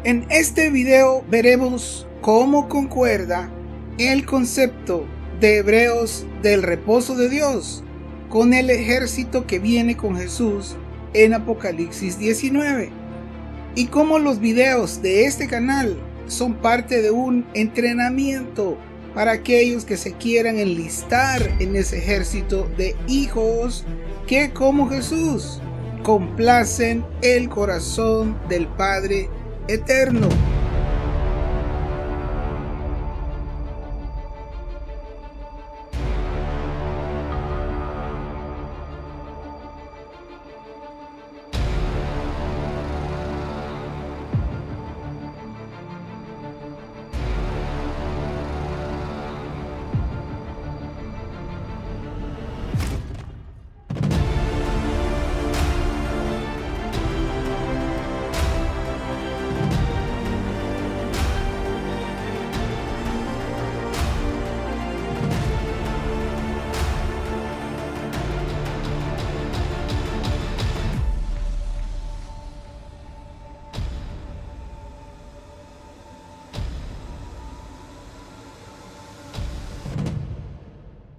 En este video veremos cómo concuerda el concepto de Hebreos del reposo de Dios con el ejército que viene con Jesús en Apocalipsis 19 y cómo los videos de este canal son parte de un entrenamiento para aquellos que se quieran enlistar en ese ejército de hijos que, como Jesús, complacen el corazón del Padre Eterno.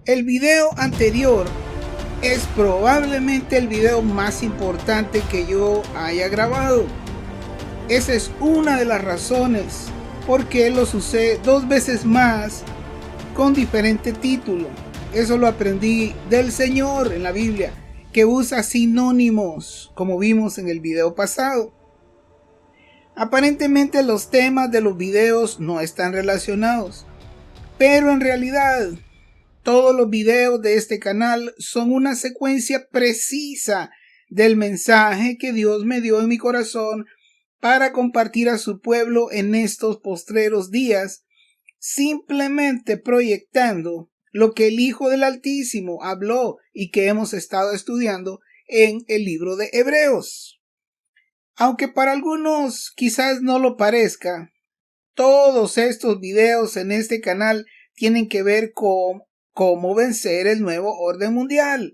El video anterior es probablemente el video más importante que yo haya grabado. Esa es una de las razones por qué los usé 2 veces más con diferente título. Eso lo aprendí del Señor en la Biblia, que usa sinónimos, como vimos en el video pasado. Aparentemente los temas de los videos no están relacionados, pero en realidad todos los videos de este canal son una secuencia precisa del mensaje que Dios me dio en mi corazón para compartir a su pueblo en estos postreros días, simplemente proyectando lo que el Hijo del Altísimo habló y que hemos estado estudiando en el libro de Hebreos. Aunque para algunos quizás no lo parezca, todos estos videos en este canal tienen que ver con cómo vencer el nuevo orden mundial.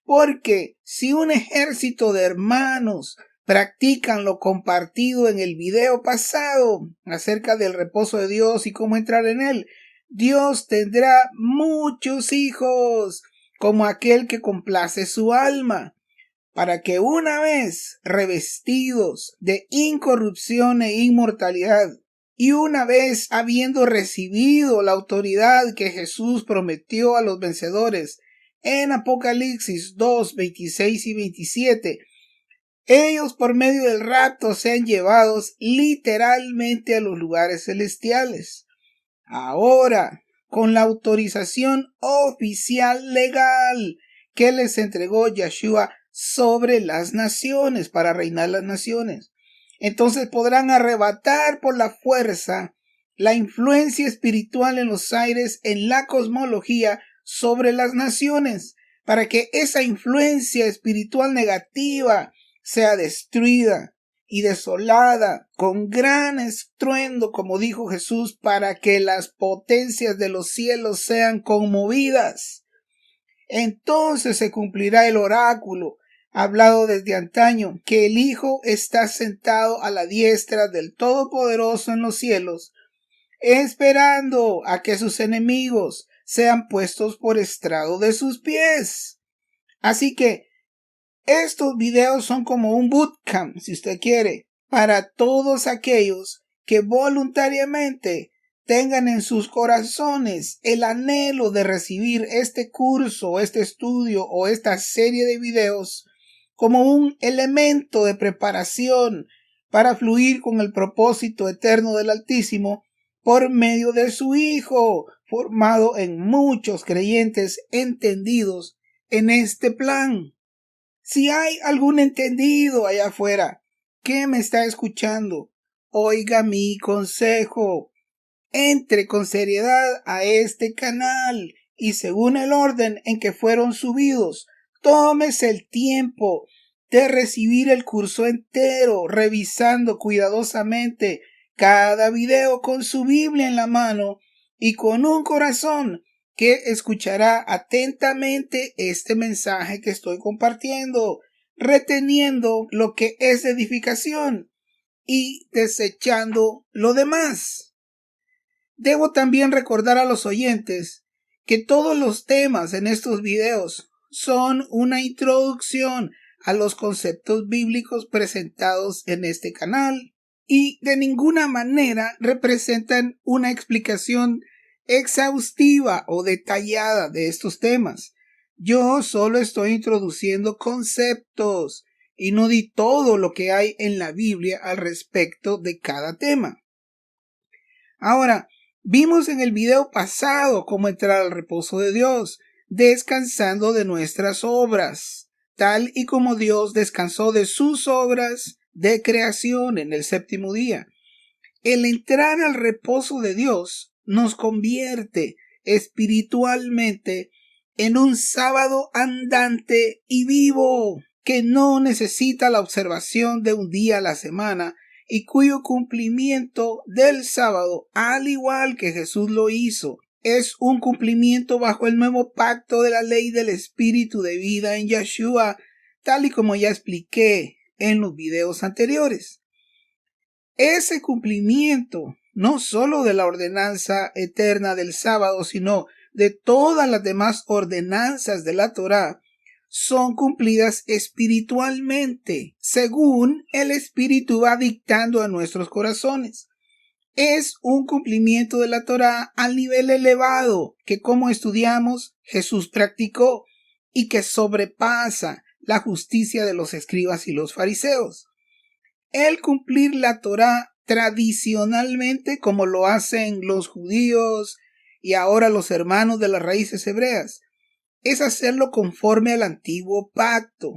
Porque si un ejército de hermanos practican lo compartido en el video pasado acerca del reposo de Dios y cómo entrar en él, Dios tendrá muchos hijos, como aquel que complace su alma, para que una vez revestidos de incorrupción e inmortalidad, y una vez habiendo recibido la autoridad que Jesús prometió a los vencedores en Apocalipsis 2, 26 y 27, ellos por medio del rapto sean llevados literalmente a los lugares celestiales. Ahora, con la autorización oficial legal que les entregó Yeshua sobre las naciones, para reinar las naciones, entonces podrán arrebatar por la fuerza la influencia espiritual en los aires, en la cosmología, sobre las naciones, para que esa influencia espiritual negativa sea destruida y desolada con gran estruendo, como dijo Jesús, para que las potencias de los cielos sean conmovidas. Entonces se cumplirá el oráculo hablado desde antaño, que el Hijo está sentado a la diestra del Todopoderoso en los cielos, esperando a que sus enemigos sean puestos por estrado de sus pies. Así que estos videos son como un bootcamp, si usted quiere, para todos aquellos que voluntariamente tengan en sus corazones el anhelo de recibir este curso, este estudio o esta serie de videos como un elemento de preparación para fluir con el propósito eterno del Altísimo por medio de su Hijo, formado en muchos creyentes entendidos en este plan. Si hay algún entendido allá afuera que me está escuchando, oiga mi consejo. Entre con seriedad a este canal y según el orden en que fueron subidos, tómese el tiempo de recibir el curso entero, revisando cuidadosamente cada video con su Biblia en la mano y con un corazón que escuchará atentamente este mensaje que estoy compartiendo, reteniendo lo que es de edificación y desechando lo demás. Debo también recordar a los oyentes que todos los temas en estos videos son una introducción a los conceptos bíblicos presentados en este canal y de ninguna manera representan una explicación exhaustiva o detallada de estos temas. Yo solo estoy introduciendo conceptos y no di todo lo que hay en la Biblia al respecto de cada tema. Ahora, vimos en el video pasado cómo entrar al reposo de Dios, descansando de nuestras obras, tal y como Dios descansó de sus obras de creación en el séptimo día. El entrar al reposo de Dios nos convierte espiritualmente en un sábado andante y vivo, que no necesita la observación de un día a la semana y cuyo cumplimiento del sábado, al igual que Jesús lo hizo, es un cumplimiento bajo el nuevo pacto de la ley del espíritu de vida en Yeshua, tal y como ya expliqué en los videos anteriores. Ese cumplimiento, no solo de la ordenanza eterna del sábado, sino de todas las demás ordenanzas de la Torá, son cumplidas espiritualmente, según el Espíritu va dictando a nuestros corazones. Es un cumplimiento de la Torá al nivel elevado que, como estudiamos, Jesús practicó y que sobrepasa la justicia de los escribas y los fariseos. El cumplir la Torá tradicionalmente, como lo hacen los judíos y ahora los hermanos de las raíces hebreas, es hacerlo conforme al antiguo pacto.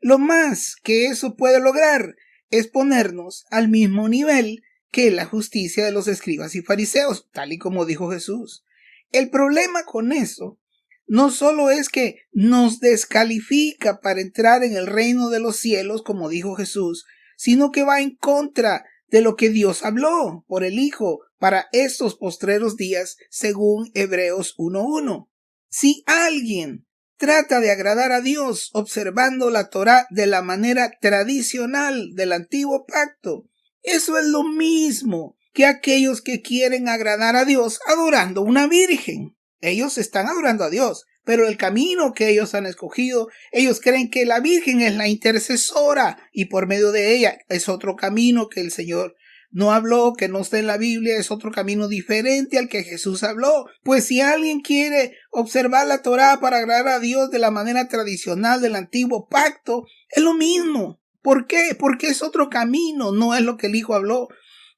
Lo más que eso puede lograr es ponernos al mismo nivel que la justicia de los escribas y fariseos, tal y como dijo Jesús. El problema con eso no solo es que nos descalifica para entrar en el reino de los cielos, como dijo Jesús, sino que va en contra de lo que Dios habló por el Hijo para estos postreros días, según Hebreos 1:1. Si alguien trata de agradar a Dios observando la Torá de la manera tradicional del antiguo pacto, eso es lo mismo que aquellos que quieren agradar a Dios adorando una virgen. Ellos están adorando a Dios, pero el camino que ellos han escogido, ellos creen que la Virgen es la intercesora y por medio de ella es otro camino que el Señor no habló, que no está en la Biblia, es otro camino diferente al que Jesús habló. Pues si alguien quiere observar la Torá para agradar a Dios de la manera tradicional del antiguo pacto, es lo mismo. ¿Por qué? Porque es otro camino, no es lo que el Hijo habló.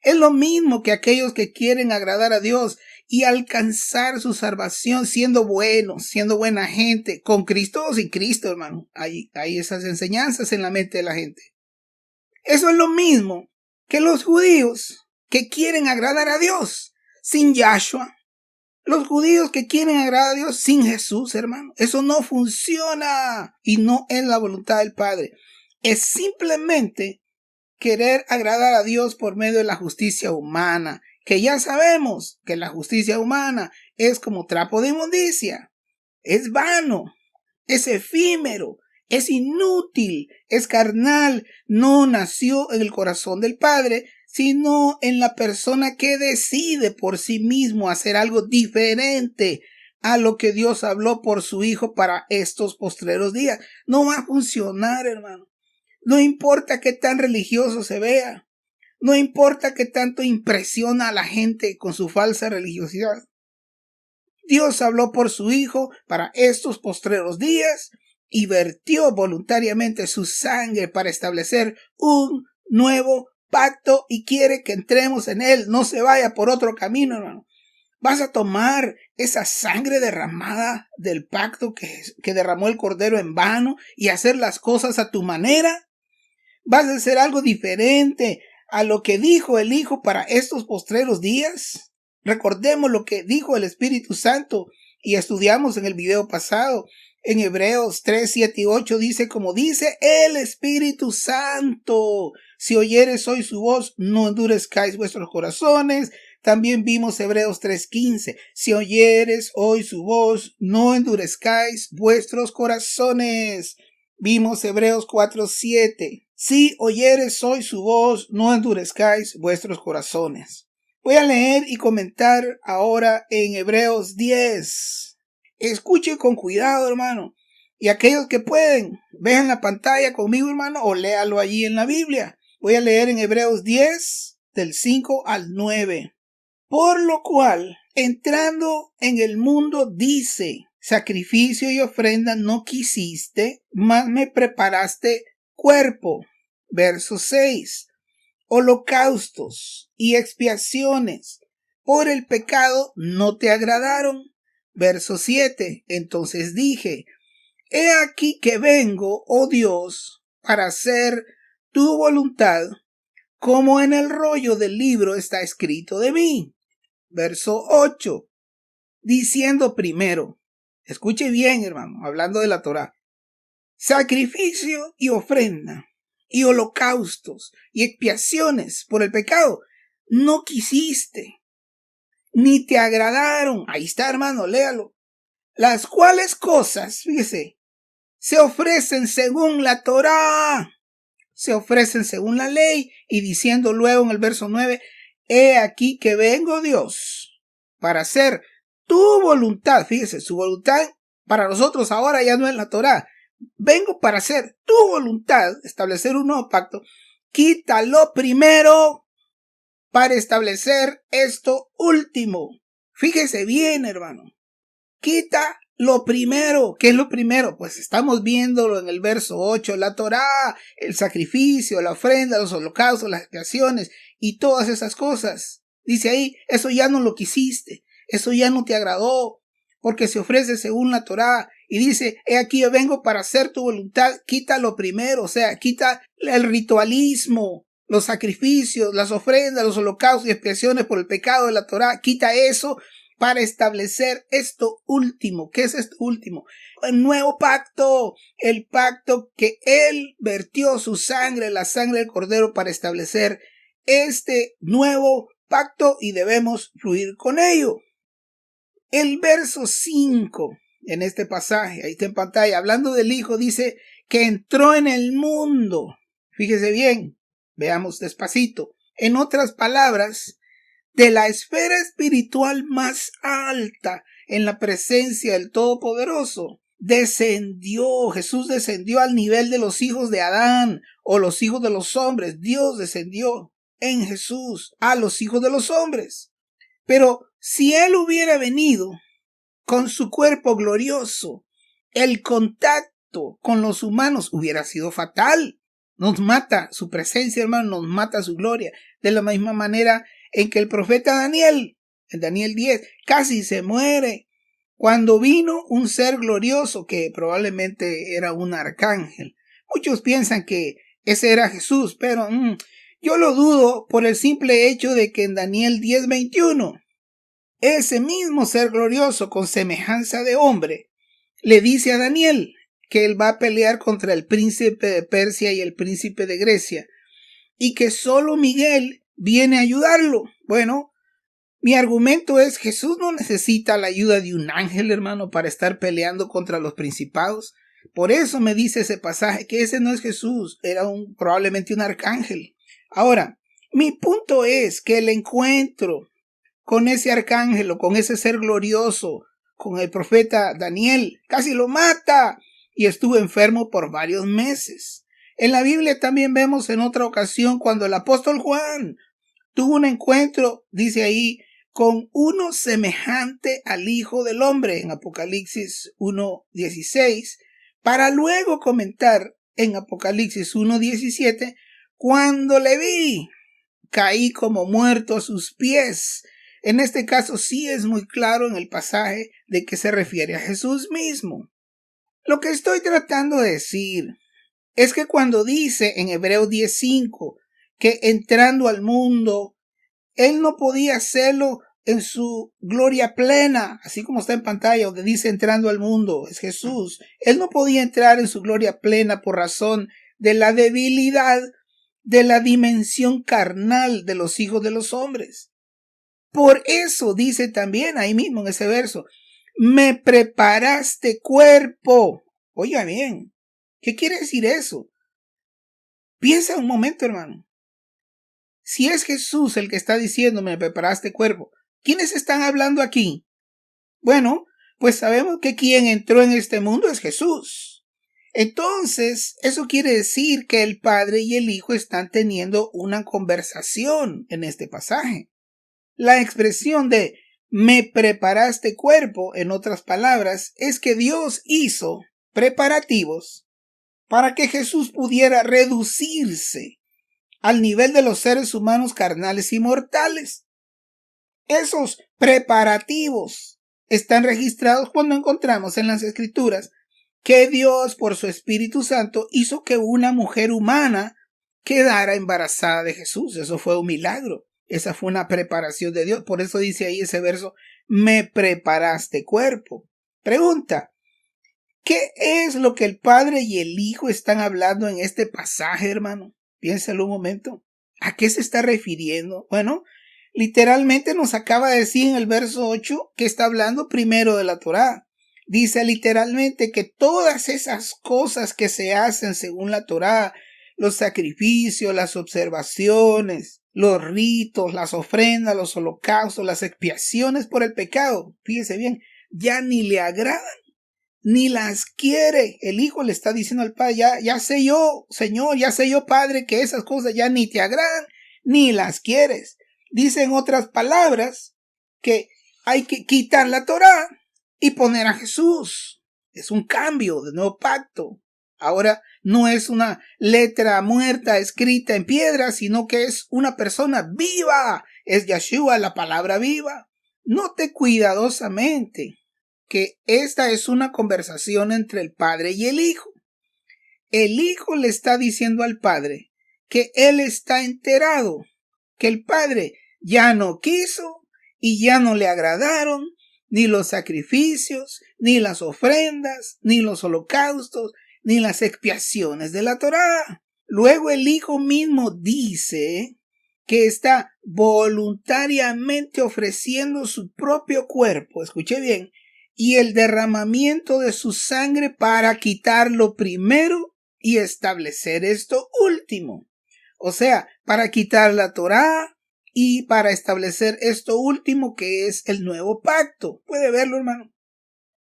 Es lo mismo que aquellos que quieren agradar a Dios y alcanzar su salvación siendo buenos, siendo buena gente, con Cristo o sin Cristo, hermano. Hay esas enseñanzas en la mente de la gente. Eso es lo mismo que los judíos que quieren agradar a Dios sin Yahshua. Los judíos que quieren agradar a Dios sin Jesús, hermano. Eso no funciona y no es la voluntad del Padre. Es simplemente querer agradar a Dios por medio de la justicia humana, que ya sabemos que la justicia humana es como trapo de inmundicia, es vano, es efímero, es inútil, es carnal, no nació en el corazón del Padre, sino en la persona que decide por sí mismo hacer algo diferente a lo que Dios habló por su Hijo para estos postreros días. No va a funcionar, hermano. No importa qué tan religioso se vea. No importa qué tanto impresiona a la gente con su falsa religiosidad. Dios habló por su Hijo para estos postreros días y vertió voluntariamente su sangre para establecer un nuevo pacto y quiere que entremos en él. No se vaya por otro camino, hermano. ¿Vas a tomar esa sangre derramada del pacto que derramó el Cordero en vano y hacer las cosas a tu manera? ¿Vas a hacer algo diferente a lo que dijo el Hijo para estos postreros días? Recordemos lo que dijo el Espíritu Santo y estudiamos en el video pasado. En Hebreos 3, 7 y 8 dice, como dice el Espíritu Santo, si oyeres hoy su voz, no endurezcáis vuestros corazones. También vimos Hebreos 3:15, si oyeres hoy su voz, no endurezcáis vuestros corazones. Vimos Hebreos 4:7. Si oyeres hoy su voz, no endurezcáis vuestros corazones. Voy a leer y comentar ahora en Hebreos 10. Escuche con cuidado, hermano. Y aquellos que pueden, vean la pantalla conmigo, hermano, o léalo allí en la Biblia. Voy a leer en Hebreos 10, del 5 al 9. Por lo cual, entrando en el mundo, dice, sacrificio y ofrenda no quisiste, mas me preparaste cuerpo. Verso 6. Holocaustos y expiaciones por el pecado no te agradaron. Verso 7. Entonces dije, he aquí que vengo, oh Dios, para hacer tu voluntad, como en el rollo del libro está escrito de mí. Verso 8. Diciendo primero, escuche bien, hermano, hablando de la Torá, sacrificio y ofrenda y holocaustos y expiaciones por el pecado no quisiste, ni te agradaron. Ahí está, hermano, léalo. Las cuales cosas, fíjese, se ofrecen según la Torá, se ofrecen según la ley, y diciendo luego en el verso 9, he aquí que vengo, Dios, para hacer tu voluntad. Fíjese, su voluntad para nosotros ahora ya no es la Torá. Vengo para hacer tu voluntad, establecer un nuevo pacto. Quítalo primero para establecer esto último. Fíjese bien, hermano. Quita lo primero. ¿Qué es lo primero? Pues estamos viéndolo en el verso 8, la Torá, el sacrificio, la ofrenda, los holocaustos, las expiaciones y todas esas cosas. Dice ahí, eso ya no lo quisiste, eso ya no te agradó, porque se ofrece según la Torá. Y dice, he aquí yo vengo para hacer tu voluntad. Quita lo primero, o sea, quita el ritualismo, los sacrificios, las ofrendas, los holocaustos y expiaciones por el pecado de la Torá. Quita eso para establecer esto último. ¿Qué es esto último? El nuevo pacto, el pacto que Él vertió su sangre, la sangre del Cordero, para establecer este nuevo pacto, y debemos fluir con ello. El verso 5 en este pasaje, ahí está en pantalla, hablando del Hijo, dice que entró en el mundo. Fíjese bien, veamos despacito. En otras palabras, de la esfera espiritual más alta, en la presencia del Todopoderoso, Jesús descendió al nivel de los hijos de Adán o los hijos de los hombres. Dios descendió en Jesús a los hijos de los hombres. Pero si Él hubiera venido con su cuerpo glorioso, el contacto con los humanos hubiera sido fatal. Nos mata su presencia, hermano, nos mata su gloria. De la misma manera en que el profeta Daniel, en Daniel 10, casi se muere cuando vino un ser glorioso que probablemente era un arcángel. Muchos piensan que ese era Jesús, pero yo lo dudo por el simple hecho de que en Daniel 10:21, ese mismo ser glorioso con semejanza de hombre le dice a Daniel que él va a pelear contra el príncipe de Persia y el príncipe de Grecia, y que solo Miguel viene a ayudarlo. Bueno, mi argumento es, Jesús no necesita la ayuda de un ángel, hermano, para estar peleando contra los principados. Por eso me dice ese pasaje que ese no es Jesús, era probablemente un arcángel. Ahora, mi punto es que el encuentro con ese arcángel o con ese ser glorioso, con el profeta Daniel, casi lo mata y estuvo enfermo por varios meses. En la Biblia también vemos en otra ocasión cuando el apóstol Juan tuvo un encuentro, dice ahí, con uno semejante al Hijo del Hombre en Apocalipsis 1:16, para luego comentar en Apocalipsis 1:17, cuando le vi, caí como muerto a sus pies. En este caso sí es muy claro en el pasaje de que se refiere a Jesús mismo. Lo que estoy tratando de decir es que cuando dice en Hebreos 10:5 que entrando al mundo, Él no podía hacerlo en su gloria plena, así como está en pantalla donde dice entrando al mundo, es Jesús. Él no podía entrar en su gloria plena por razón de la debilidad de la dimensión carnal de los hijos de los hombres. Por eso dice también ahí mismo en ese verso, me preparaste cuerpo. Oiga bien, ¿qué quiere decir eso? Piensa un momento, hermano. Si es Jesús el que está diciendo, me preparaste cuerpo, ¿quiénes están hablando aquí? Bueno, pues sabemos que quien entró en este mundo es Jesús. Entonces, eso quiere decir que el Padre y el Hijo están teniendo una conversación en este pasaje. La expresión de me preparaste cuerpo, en otras palabras, es que Dios hizo preparativos para que Jesús pudiera reducirse al nivel de los seres humanos carnales y mortales. Esos preparativos están registrados cuando encontramos en las Escrituras que Dios, por su Espíritu Santo, hizo que una mujer humana quedara embarazada de Jesús. Eso fue un milagro. Esa fue una preparación de Dios. Por eso dice ahí ese verso, me preparaste cuerpo. Pregunta, ¿qué es lo que el Padre y el Hijo están hablando en este pasaje, hermano? Piénsalo un momento. ¿A qué se está refiriendo? Bueno, literalmente nos acaba de decir en el verso 8 que está hablando primero de la Torá. Dice literalmente que todas esas cosas que se hacen según la Torá, los sacrificios, las observaciones, los ritos, las ofrendas, los holocaustos, las expiaciones por el pecado, fíjese bien, ya ni le agradan, ni las quiere. El Hijo le está diciendo al Padre, ya sé yo, Señor, ya sé yo, Padre, que esas cosas ya ni te agradan, ni las quieres. Dice en otras palabras que hay que quitar la Torá y poner a Jesús. Es un cambio de nuevo pacto. Ahora no es una letra muerta escrita en piedra, sino que es una persona viva. Es Yeshua, la palabra viva. Note cuidadosamente que esta es una conversación entre el Padre y el Hijo. El Hijo le está diciendo al Padre que él está enterado, que el Padre ya no quiso y ya no le agradaron ni los sacrificios, ni las ofrendas, ni los holocaustos, ni las expiaciones de la Torá. Luego el Hijo mismo dice que está voluntariamente ofreciendo su propio cuerpo, escuche bien, y el derramamiento de su sangre para quitarlo primero y establecer esto último. O sea, para quitar la Torá y para establecer esto último que es el nuevo pacto. ¿Puede verlo, hermano?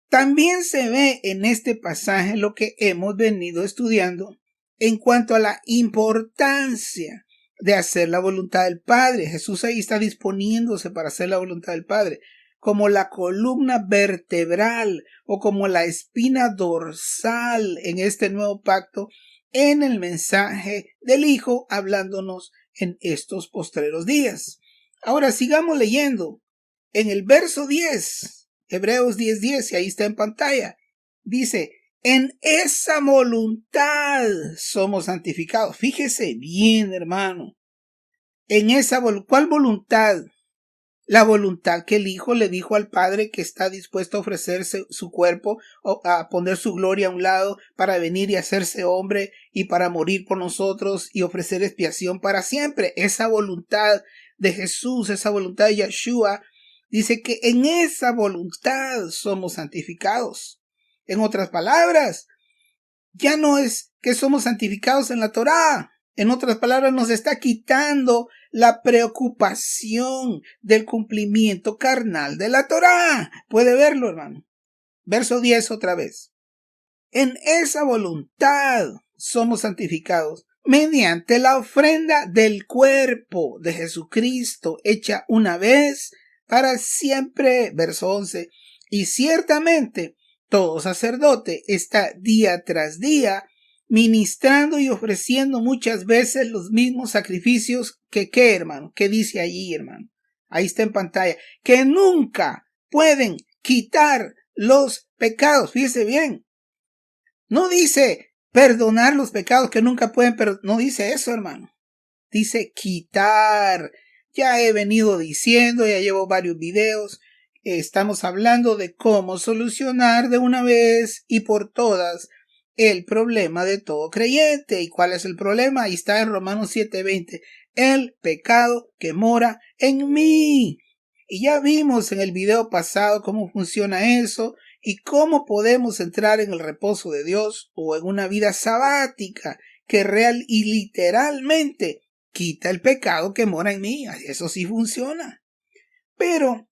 También se ve en este pasaje lo que hemos venido estudiando en cuanto a la importancia de hacer la voluntad del Padre. Jesús ahí está disponiéndose para hacer la voluntad del Padre, como la columna vertebral o como la espina dorsal en este nuevo pacto, en el mensaje del Hijo hablándonos en estos postreros días. Ahora sigamos leyendo. En el verso 10, Hebreos 10:10, y ahí está en pantalla, dice, en esa voluntad somos santificados. Fíjese bien, hermano. En esa ¿cuál voluntad? La voluntad que el Hijo le dijo al Padre que está dispuesto a ofrecerse su cuerpo, a poner su gloria a un lado para venir y hacerse hombre y para morir por nosotros y ofrecer expiación para siempre. Esa voluntad de Jesús, esa voluntad de Yeshua, dice que en esa voluntad somos santificados. En otras palabras, ya no es que somos santificados en la Torá. En otras palabras, nos está quitando la preocupación del cumplimiento carnal de la Torá. Puede verlo, hermano. Verso 10 otra vez. En esa voluntad somos santificados mediante la ofrenda del cuerpo de Jesucristo, hecha una vez para siempre. Verso 11. Y ciertamente todo sacerdote está día tras día ministrando y ofreciendo muchas veces los mismos sacrificios ¿qué, hermano? ¿Qué dice allí, hermano? Ahí está en pantalla. Que nunca pueden quitar los pecados. Fíjese bien. No dice perdonar los pecados que nunca pueden, pero no dice eso, hermano. Dice quitar. Ya he venido diciendo, ya llevo varios videos. Estamos hablando de cómo solucionar de una vez y por todas el problema de todo creyente. ¿Y cuál es el problema? Ahí está en Romanos 7:20. El pecado que mora en mí. Y ya vimos en el video pasado cómo funciona eso y cómo podemos entrar en el reposo de Dios o en una vida sabática que real y literalmente quita el pecado que mora en mí. Eso sí funciona. Pero,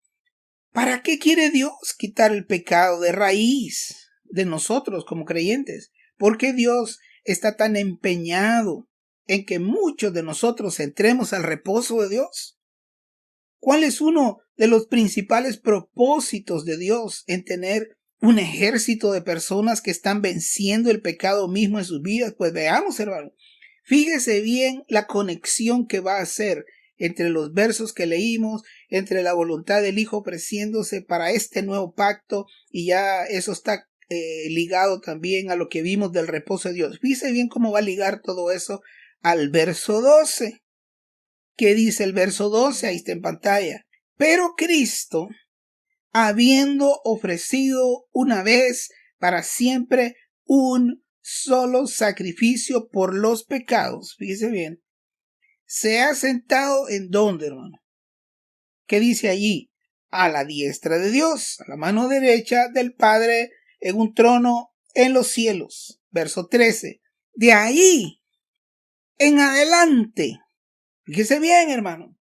¿para qué quiere Dios quitar el pecado de raíz de nosotros como creyentes? ¿Por qué Dios está tan empeñado en que muchos de nosotros entremos al reposo de Dios? ¿Cuál es uno de los principales propósitos de Dios en tener un ejército de personas que están venciendo el pecado mismo en sus vidas? Pues veamos, hermano. Fíjese bien la conexión que va a hacer entre los versos que leímos, entre la voluntad del Hijo ofreciéndose para este nuevo pacto, y ya eso está ligado también a lo que vimos del reposo de Dios. Fíjese bien cómo va a ligar todo eso al verso 12. ¿Qué dice el verso 12? Ahí está en pantalla. Pero Cristo, habiendo ofrecido una vez para siempre un solo sacrificio por los pecados, fíjese bien, se ha sentado ¿en dónde, hermano? ¿Qué dice allí? A la diestra de Dios, a la mano derecha del Padre, en un trono en los cielos. Verso 13. De ahí en adelante, fíjese bien, hermano,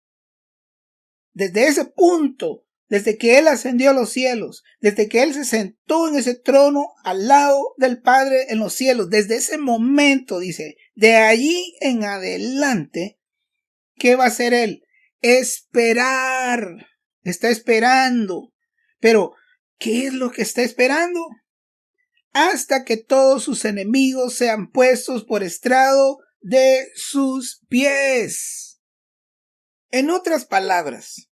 desde ese punto, desde que Él ascendió a los cielos, desde que Él se sentó en ese trono al lado del Padre en los cielos, desde ese momento, dice, de allí en adelante, ¿qué va a hacer Él? Esperar. Está esperando. Pero, ¿qué es lo que está esperando? Hasta que todos sus enemigos sean puestos por estrado de sus pies. En otras palabras,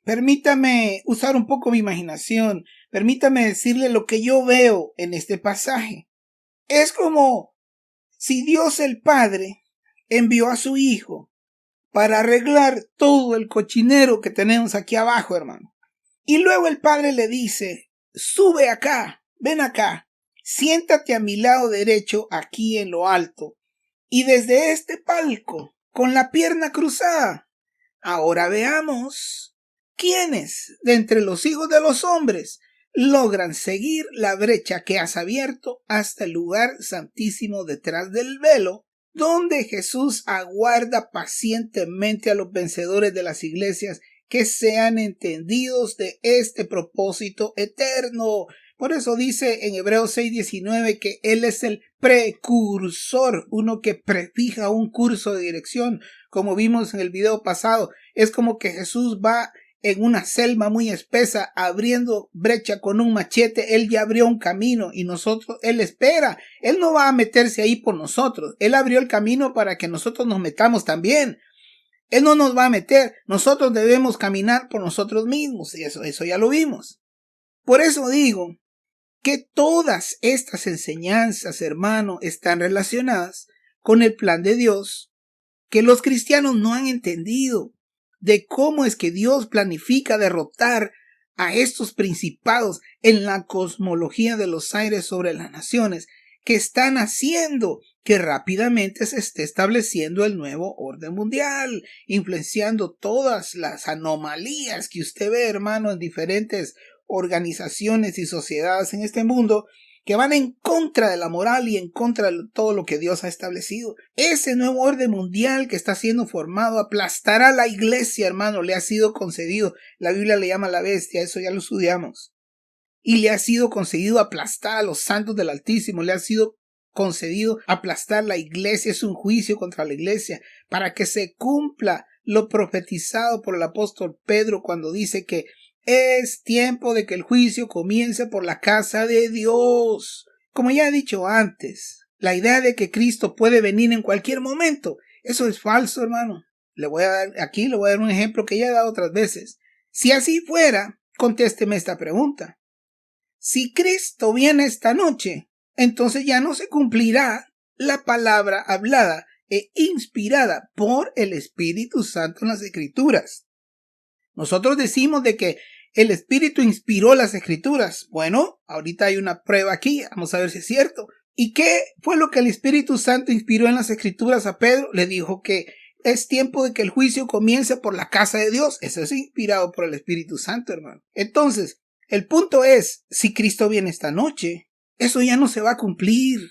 permítame usar un poco mi imaginación, permítame decirle lo que yo veo en este pasaje. Es como si Dios el Padre envió a su Hijo para arreglar todo el cochinero que tenemos aquí abajo, hermano. Y luego el Padre le dice, sube acá, ven acá, siéntate a mi lado derecho aquí en lo alto. Y desde este palco, con la pierna cruzada, ahora veamos quiénes de entre los hijos de los hombres logran seguir la brecha que has abierto hasta el lugar santísimo detrás del velo, donde Jesús aguarda pacientemente a los vencedores de las iglesias que sean entendidos de este propósito eterno. Por eso dice en Hebreos 6:19 que Él es el precursor, uno que prefija un curso de dirección, como vimos en el video pasado. Es como que Jesús va en una selva muy espesa abriendo brecha con un machete. Él ya abrió un camino y nosotros, Él espera. Él no va a meterse ahí por nosotros. Él abrió el camino para que nosotros nos metamos también. Él no nos va a meter. Nosotros debemos caminar por nosotros mismos. Y eso ya lo vimos. Por eso digo que todas estas enseñanzas, hermano, están relacionadas con el plan de Dios que los cristianos no han entendido, de cómo es que Dios planifica derrotar a estos principados en la cosmología de los aires sobre las naciones, que están haciendo que rápidamente se esté estableciendo el nuevo orden mundial, influenciando todas las anomalías que usted ve, hermano, en diferentes organizaciones y sociedades en este mundo, que van en contra de la moral y en contra de todo lo que Dios ha establecido. Ese nuevo orden mundial que está siendo formado aplastará a la iglesia, hermano, le ha sido concedido. La Biblia le llama la bestia, eso ya lo estudiamos. Y le ha sido concedido aplastar a los santos del Altísimo, le ha sido concedido aplastar la iglesia. Es un juicio contra la iglesia para que se cumpla lo profetizado por el apóstol Pedro cuando dice que es tiempo de que el juicio comience por la casa de Dios. Como ya he dicho antes, la idea de que Cristo puede venir en cualquier momento, eso es falso, hermano. Le voy a dar un ejemplo que ya he dado otras veces. Si así fuera, contésteme esta pregunta. Si Cristo viene esta noche, entonces ya no se cumplirá la palabra hablada e inspirada por el Espíritu Santo en las Escrituras. Nosotros decimos de que el Espíritu inspiró las Escrituras. Bueno, ahorita hay una prueba aquí, vamos a ver si es cierto. ¿Y qué fue lo que el Espíritu Santo inspiró en las Escrituras a Pedro? Le dijo que es tiempo de que el juicio comience por la casa de Dios. Eso es inspirado por el Espíritu Santo, hermano. Entonces, el punto es, si Cristo viene esta noche, eso ya no se va a cumplir.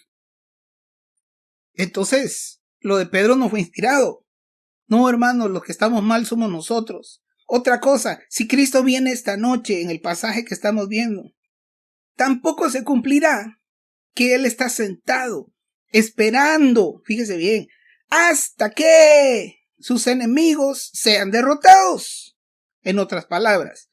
Entonces, lo de Pedro no fue inspirado. No, hermanos, los que estamos mal somos nosotros. Otra cosa, si Cristo viene esta noche en el pasaje que estamos viendo, tampoco se cumplirá que Él está sentado, esperando, fíjese bien, hasta que sus enemigos sean derrotados. En otras palabras,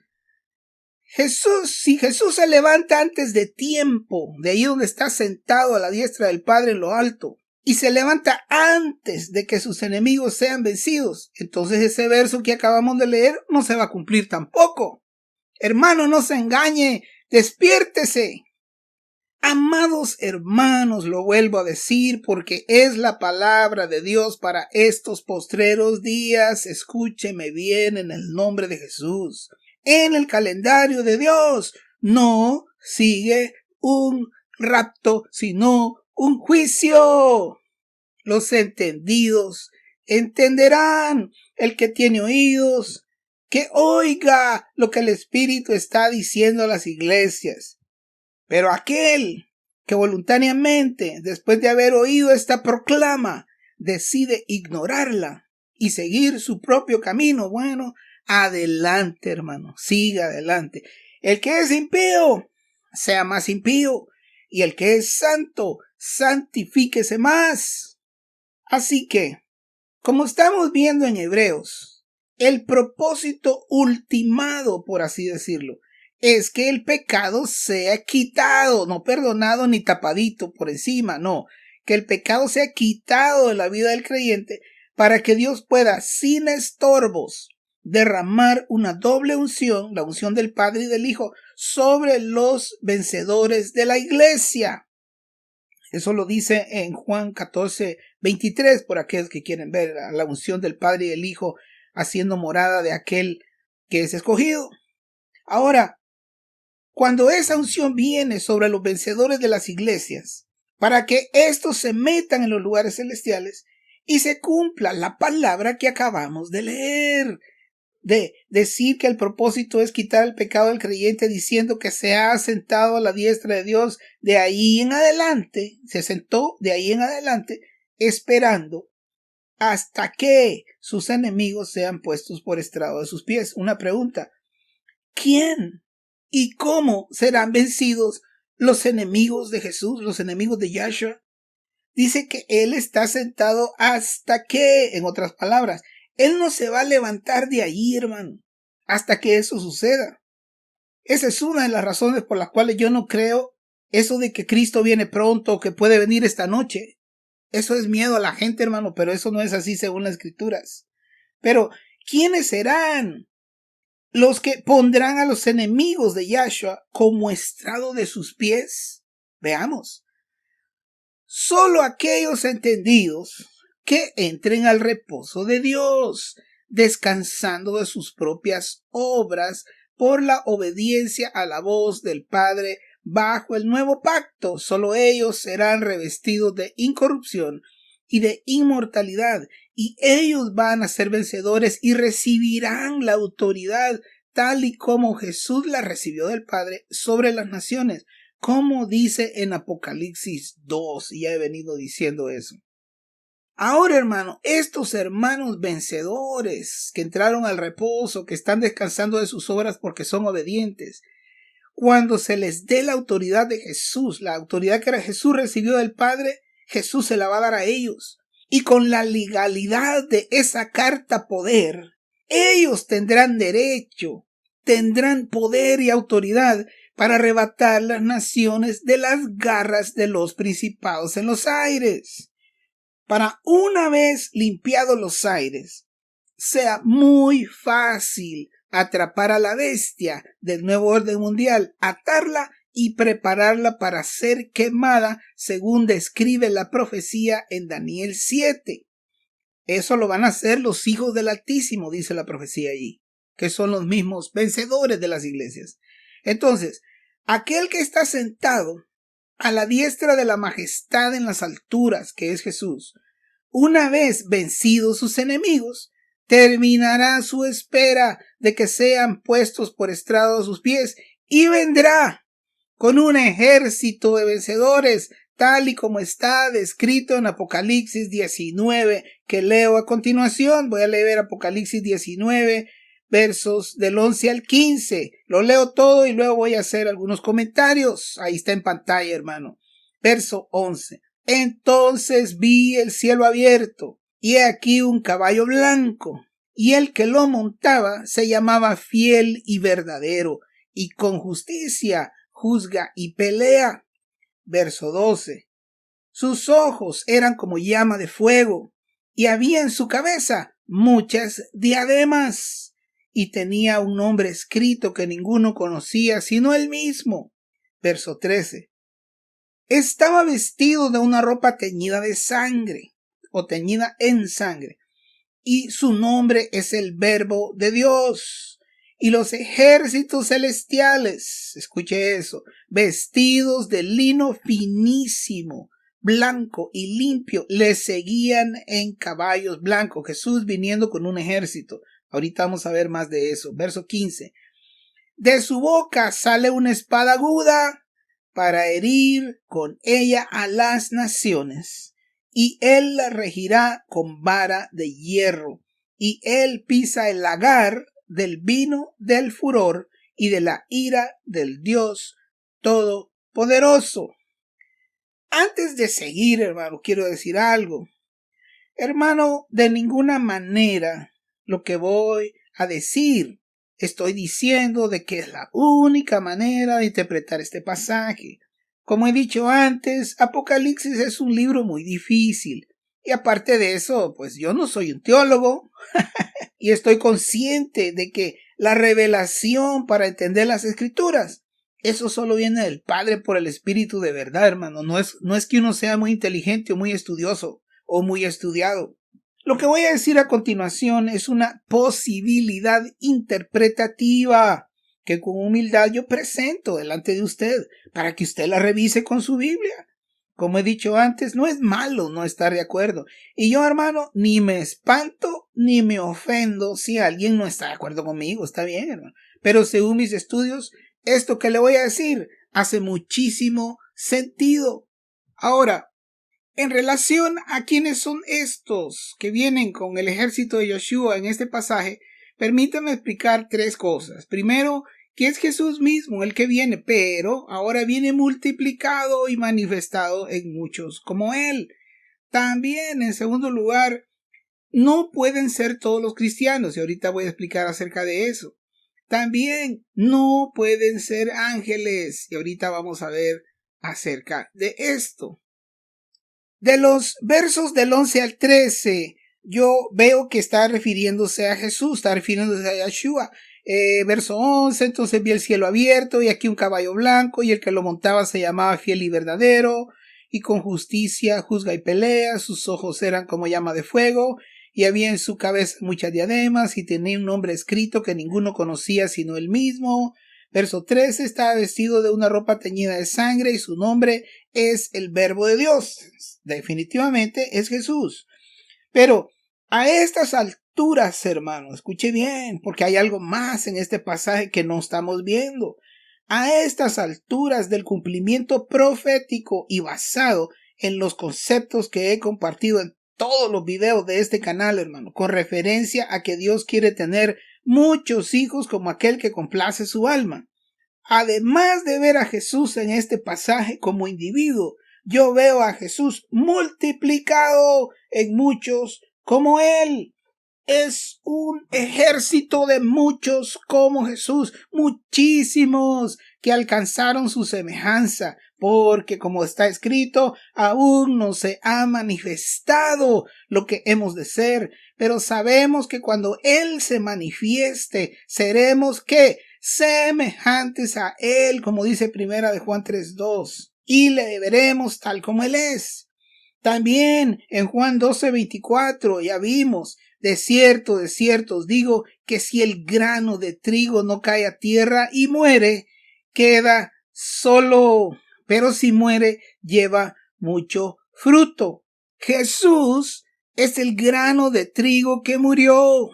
si Jesús se levanta antes de tiempo, de ahí donde está sentado a la diestra del Padre en lo alto, y se levanta antes de que sus enemigos sean vencidos, entonces ese verso que acabamos de leer no se va a cumplir tampoco. Hermano, no se engañe, despiértese. Amados hermanos, lo vuelvo a decir porque es la palabra de Dios para estos postreros días. Escúcheme bien en el nombre de Jesús. En el calendario de Dios no sigue un rapto, sino un juicio. Los entendidos entenderán. El que tiene oídos, que oiga lo que el Espíritu está diciendo a las iglesias. Pero aquel que voluntariamente, después de haber oído esta proclama, decide ignorarla y seguir su propio camino, bueno, adelante, hermano, siga adelante. El que es impío, sea más impío, y el que es santo, santifíquese más. Así que, como estamos viendo en Hebreos, el propósito ultimado, por así decirlo, es que el pecado sea quitado, no perdonado ni tapadito por encima, no, que el pecado sea quitado de la vida del creyente para que Dios pueda, sin estorbos, derramar una doble unción, la unción del Padre y del Hijo, sobre los vencedores de la iglesia. Eso lo dice en Juan 14:23, por aquellos que quieren ver la unción del Padre y del Hijo haciendo morada de aquel que es escogido. Ahora, cuando esa unción viene sobre los vencedores de las iglesias, para que éstos se metan en los lugares celestiales y se cumpla la palabra que acabamos de leer, de decir que el propósito es quitar el pecado del creyente diciendo que se ha sentado a la diestra de Dios de ahí en adelante, se sentó de ahí en adelante esperando hasta que sus enemigos sean puestos por estrado de sus pies. Una pregunta, ¿quién y cómo serán vencidos los enemigos de Jesús, los enemigos de Yahshua? Dice que Él está sentado hasta que, en otras palabras, Él no se va a levantar de allí, hermano, hasta que eso suceda. Esa es una de las razones por las cuales yo no creo eso de que Cristo viene pronto o que puede venir esta noche. Eso es miedo a la gente, hermano, pero eso no es así según las Escrituras. Pero, ¿quiénes serán los que pondrán a los enemigos de Yahshua como estrado de sus pies? Veamos. Solo aquellos entendidos que entren al reposo de Dios, descansando de sus propias obras por la obediencia a la voz del Padre bajo el nuevo pacto. Solo ellos serán revestidos de incorrupción y de inmortalidad, y ellos van a ser vencedores y recibirán la autoridad tal y como Jesús la recibió del Padre sobre las naciones, como dice en Apocalipsis 2, y ya he venido diciendo eso. Ahora, hermano, estos hermanos vencedores que entraron al reposo, que están descansando de sus obras porque son obedientes, cuando se les dé la autoridad de Jesús, la autoridad que Jesús recibió del Padre, Jesús se la va a dar a ellos. Y con la legalidad de esa carta poder, ellos tendrán derecho, tendrán poder y autoridad para arrebatar las naciones de las garras de los principados en los aires. Para una vez limpiados los aires, sea muy fácil atrapar a la bestia del nuevo orden mundial, atarla y prepararla para ser quemada, según describe la profecía en Daniel 7. Eso lo van a hacer los hijos del Altísimo, dice la profecía allí, que son los mismos vencedores de las iglesias. Entonces, aquel que está sentado a la diestra de la majestad en las alturas, que es Jesús, una vez vencidos sus enemigos, terminará su espera de que sean puestos por estrado a sus pies y vendrá con un ejército de vencedores, tal y como está descrito en Apocalipsis 19, que leo a continuación. Voy a leer Apocalipsis 19, versos del 11 al 15. Lo leo todo y luego voy a hacer algunos comentarios. Ahí está en pantalla, hermano. Verso 11. Entonces vi el cielo abierto, y he aquí un caballo blanco, y el que lo montaba se llamaba Fiel y Verdadero, y con justicia juzga y pelea. Verso 12. Sus ojos eran como llama de fuego, y había en su cabeza muchas diademas, y tenía un nombre escrito que ninguno conocía sino él mismo. Verso 13. Estaba vestido de una ropa teñida de sangre, o teñida en sangre, y su nombre es el Verbo de Dios. Y los ejércitos celestiales, escuche eso, vestidos de lino finísimo, blanco y limpio, le seguían en caballos blancos. Jesús viniendo con un ejército. Ahorita vamos a ver más de eso. Verso 15. De su boca sale una espada aguda para herir con ella a las naciones, y él la regirá con vara de hierro, y él pisa el lagar del vino del furor y de la ira del Dios Todopoderoso. Antes de seguir, hermano, quiero decir algo. Hermano, de ninguna manera lo que voy a decir estoy diciendo de que es la única manera de interpretar este pasaje. Como he dicho antes, Apocalipsis es un libro muy difícil. Y aparte de eso, pues yo no soy un teólogo. Y estoy consciente de que la revelación para entender las Escrituras, eso solo viene del Padre por el Espíritu de verdad, hermano. No es que uno sea muy inteligente o muy estudioso o muy estudiado. Lo que voy a decir a continuación es una posibilidad interpretativa que con humildad yo presento delante de usted para que usted la revise con su Biblia. Como he dicho antes, no es malo no estar de acuerdo. Y yo, hermano, ni me espanto ni me ofendo si alguien no está de acuerdo conmigo. Está bien, hermano. Pero según mis estudios, esto que le voy a decir hace muchísimo sentido. Ahora, en relación a quiénes son estos que vienen con el ejército de Yeshua en este pasaje, permítame explicar tres cosas. Primero, que es Jesús mismo el que viene, pero ahora viene multiplicado y manifestado en muchos como él. También, en segundo lugar, no pueden ser todos los cristianos, y ahorita voy a explicar acerca de eso. También no pueden ser ángeles, y ahorita vamos a ver acerca de esto. De los versos del 11 al 13, yo veo que está refiriéndose a Jesús, está refiriéndose a Yeshua. Verso 11, entonces vi el cielo abierto y aquí un caballo blanco y el que lo montaba se llamaba Fiel y Verdadero y con justicia juzga y pelea, sus ojos eran como llama de fuego y había en su cabeza muchas diademas y tenía un nombre escrito que ninguno conocía sino él mismo. Verso 13, estaba vestido de una ropa teñida de sangre y su nombre es el Verbo de Dios. Definitivamente es Jesús. Pero a estas alturas, hermano, escuche bien, porque hay algo más en este pasaje que no estamos viendo. A estas alturas del cumplimiento profético y basado en los conceptos que he compartido en todos los videos de este canal, hermano, con referencia a que Dios quiere tener muchos hijos como aquel que complace su alma. Además de ver a Jesús en este pasaje como individuo, yo veo a Jesús multiplicado en muchos como él. Es un ejército de muchos como Jesús, muchísimos que alcanzaron su semejanza, porque como está escrito, aún no se ha manifestado lo que hemos de ser, pero sabemos que cuando Él se manifieste, seremos ¿qué? Semejantes a Él, como dice primera de Juan 3:2, y le veremos tal como Él es. También en Juan 12:24 ya vimos, de cierto os digo que si el grano de trigo no cae a tierra y muere, queda solo, pero si muere, lleva mucho fruto. Jesús es el grano de trigo que murió.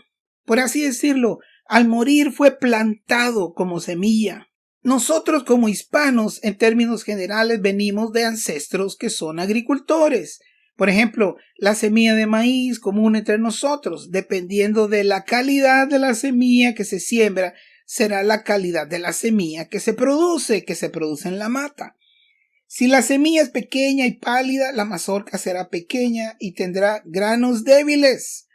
Por así decirlo, al morir fue plantado como semilla. Nosotros como hispanos, en términos generales, venimos de ancestros que son agricultores. Por ejemplo, la semilla de maíz común entre nosotros, dependiendo de la calidad de la semilla que se siembra, será la calidad de la semilla que se produce en la mata. Si la semilla es pequeña y pálida, la mazorca será pequeña y tendrá granos débiles.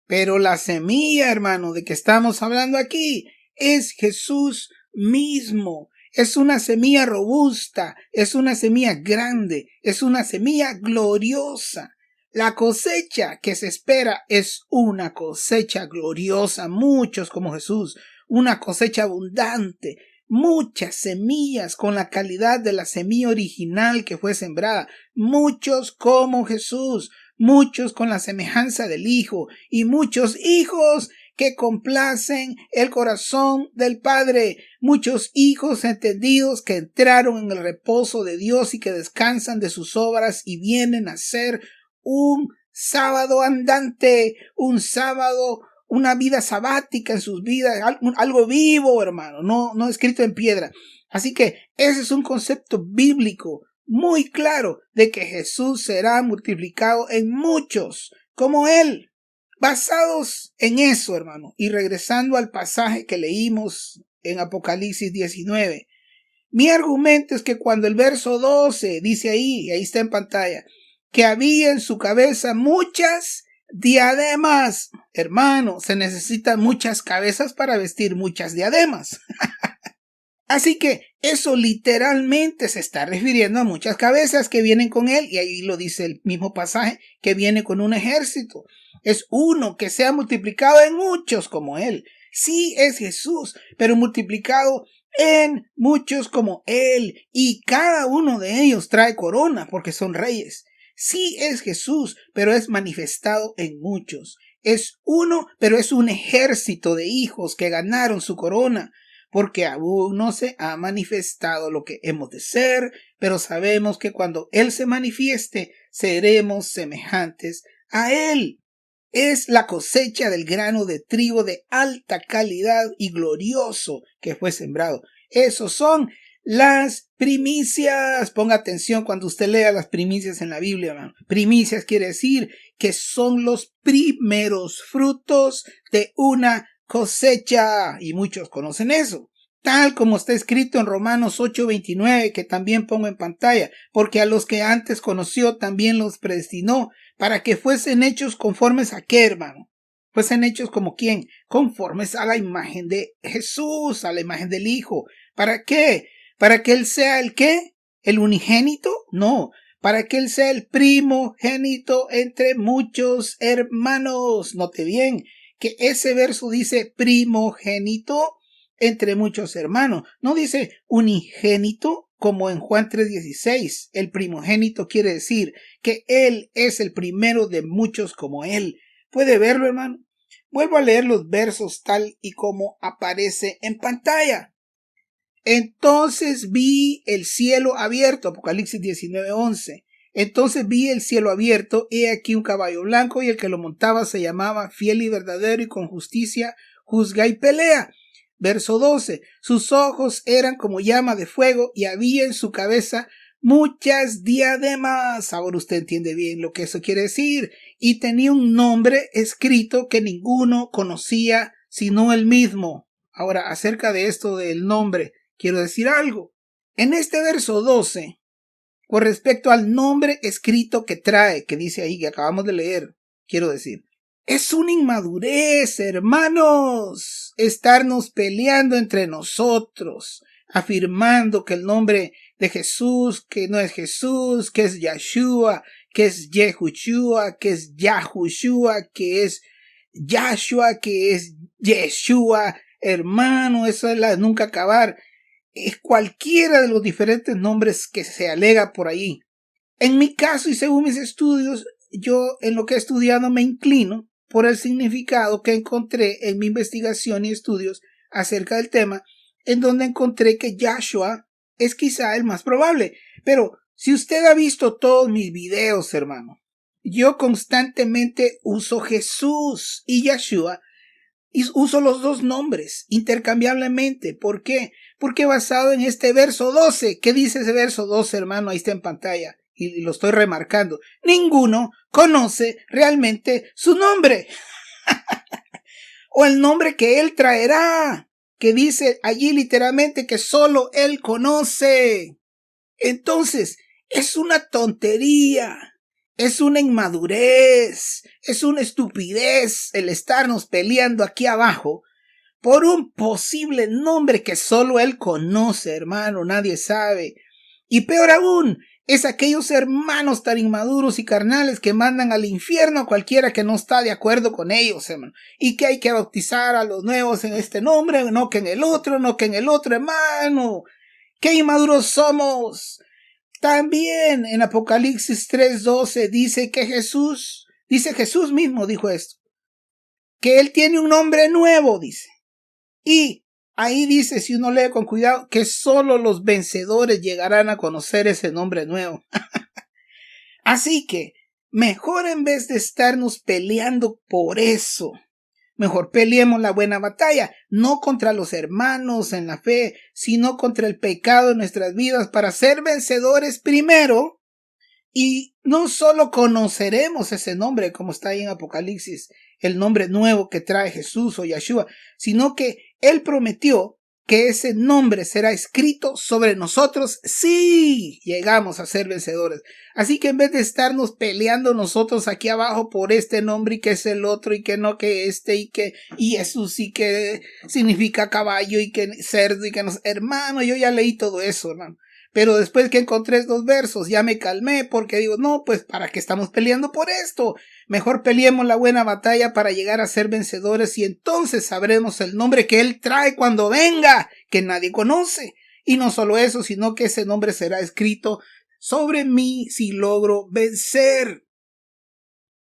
Pero la semilla, hermano, de que estamos hablando aquí, es Jesús mismo. Es una semilla robusta, es una semilla grande, es una semilla gloriosa. La cosecha que se espera es una cosecha gloriosa, muchos como Jesús, una cosecha abundante, muchas semillas con la calidad de la semilla original que fue sembrada, muchos como Jesús, muchos con la semejanza del Hijo y muchos hijos que complacen el corazón del Padre, muchos hijos entendidos que entraron en el reposo de Dios y que descansan de sus obras y vienen a ser un sábado andante, un sábado, una vida sabática en sus vidas, algo vivo, hermano, no escrito en piedra. Así que ese es un concepto bíblico muy claro de que Jesús será multiplicado en muchos como Él. Basados en eso, hermano, y regresando al pasaje que leímos en Apocalipsis 19, mi argumento es que cuando el verso 12 dice ahí está en pantalla, que había en su cabeza muchas diademas, hermano, se necesitan muchas cabezas para vestir muchas diademas. Así que eso literalmente se está refiriendo a muchas cabezas que vienen con él, y ahí lo dice el mismo pasaje, que viene con un ejército. Es uno que se ha multiplicado en muchos como él. Sí, es Jesús, pero multiplicado en muchos como él, y cada uno de ellos trae corona porque son reyes. Sí, es Jesús, pero es manifestado en muchos. Es uno, pero es un ejército de hijos que ganaron su corona, porque aún no se ha manifestado lo que hemos de ser, pero sabemos que cuando Él se manifieste, seremos semejantes a Él. Es la cosecha del grano de trigo de alta calidad y glorioso que fue sembrado. Esos son las primicias. Ponga atención cuando usted lea las primicias en la Biblia, hermano. Primicias quiere decir que son los primeros frutos de una cosecha, y muchos conocen eso, tal como está escrito en Romanos 8:29, que también pongo en pantalla, porque a los que antes conoció también los predestinó para que fuesen hechos conformes a qué, hermano, fuesen hechos como quién, conformes a la imagen de Jesús, a la imagen del Hijo. ¿Para qué? ¿Para que Él sea el qué? ¿El unigénito? No, para que Él sea el primogénito entre muchos hermanos. Note bien que ese verso dice primogénito entre muchos hermanos. No dice unigénito como en Juan 3:16. El primogénito quiere decir que Él es el primero de muchos como Él. ¿Puede verlo, hermano? Vuelvo a leer los versos tal y como aparece en pantalla. Entonces vi el cielo abierto, Apocalipsis 19:11. Entonces vi el cielo abierto, he aquí un caballo blanco, y el que lo montaba se llamaba Fiel y Verdadero, y con justicia juzga y pelea. Verso 12. Sus ojos eran como llama de fuego, y había en su cabeza muchas diademas. Ahora usted entiende bien lo que eso quiere decir. Y tenía un nombre escrito que ninguno conocía sino él mismo. Ahora, acerca de esto del nombre, quiero decir algo. En este verso 12, con respecto al nombre escrito que trae, que dice ahí, que acabamos de leer, quiero decir, es una inmadurez, hermanos, estarnos peleando entre nosotros, afirmando que el nombre de Jesús, que no es Jesús, que es Yahshua, que es Yehushua, que es Yahushua, que es Yahshua, que es Yeshua. Hermano, eso es la de nunca acabar. Es cualquiera de los diferentes nombres que se alega por ahí. En mi caso y según mis estudios, yo en lo que he estudiado me inclino por el significado que encontré en mi investigación y estudios acerca del tema, en donde encontré que Yahshua es quizá el más probable. Pero si usted ha visto todos mis videos, hermano, yo constantemente uso Jesús y Yahshua Y uso los dos nombres intercambiablemente. ¿Por qué? Porque basado en este verso 12. ¿Qué dice ese verso 12, hermano? Ahí está en pantalla. Y lo estoy remarcando. Ninguno conoce realmente su nombre. O el nombre que él traerá. Que dice allí literalmente que solo él conoce. Entonces, es una tontería. Es una inmadurez, es una estupidez el estarnos peleando aquí abajo por un posible nombre que solo él conoce, hermano, nadie sabe. Y peor aún, es aquellos hermanos tan inmaduros y carnales que mandan al infierno a cualquiera que no está de acuerdo con ellos, hermano. Y que hay que bautizar a los nuevos en este nombre, no que en el otro, hermano. ¡Qué inmaduros somos! También en Apocalipsis 3:12 dice Jesús mismo dijo esto, que él tiene un nombre nuevo, dice. Y ahí dice, si uno lee con cuidado, que solo los vencedores llegarán a conocer ese nombre nuevo. Así que, mejor en vez de estarnos peleando por eso, mejor peleemos la buena batalla, no contra los hermanos en la fe, sino contra el pecado en nuestras vidas para ser vencedores primero. Y no solo conoceremos ese nombre, como está ahí en Apocalipsis, el nombre nuevo que trae Jesús o Yeshua, sino que Él prometió que ese nombre será escrito sobre nosotros si llegamos a ser vencedores. Así que en vez de estarnos peleando nosotros aquí abajo por este nombre y que es el otro y que no que este y eso sí que significa caballo y que cerdo y que no, hermano, yo ya leí todo eso, hermano. Pero después que encontré estos versos ya me calmé porque digo, no, pues ¿para qué estamos peleando por esto? Mejor peleemos la buena batalla para llegar a ser vencedores y entonces sabremos el nombre que Él trae cuando venga, que nadie conoce. Y no solo eso, sino que ese nombre será escrito sobre mí si logro vencer.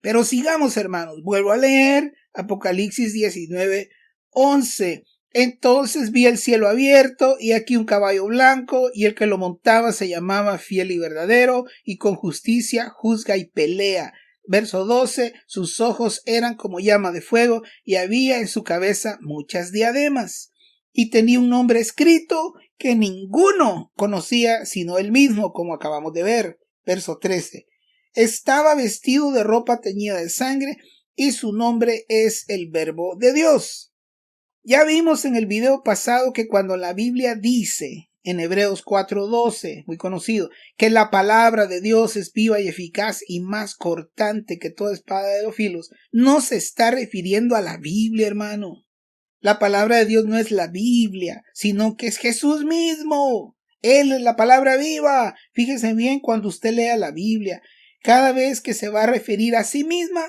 Pero sigamos, hermanos. Vuelvo a leer Apocalipsis 19:11. Entonces vi el cielo abierto y aquí un caballo blanco y el que lo montaba se llamaba Fiel y Verdadero y con justicia juzga y pelea. Verso 12, sus ojos eran como llama de fuego y había en su cabeza muchas diademas. Y tenía un nombre escrito que ninguno conocía sino él mismo, como acabamos de ver. Verso 13, estaba vestido de ropa teñida de sangre y su nombre es el Verbo de Dios. Ya vimos en el video pasado que cuando la Biblia dice en Hebreos 4:12, muy conocido, que la palabra de Dios es viva y eficaz y más cortante que toda espada de dos filos, no se está refiriendo a la Biblia, hermano. La palabra de Dios no es la Biblia, sino que es Jesús mismo. Él es la palabra viva. Fíjese bien cuando usted lea la Biblia. Cada vez que se va a referir a sí misma,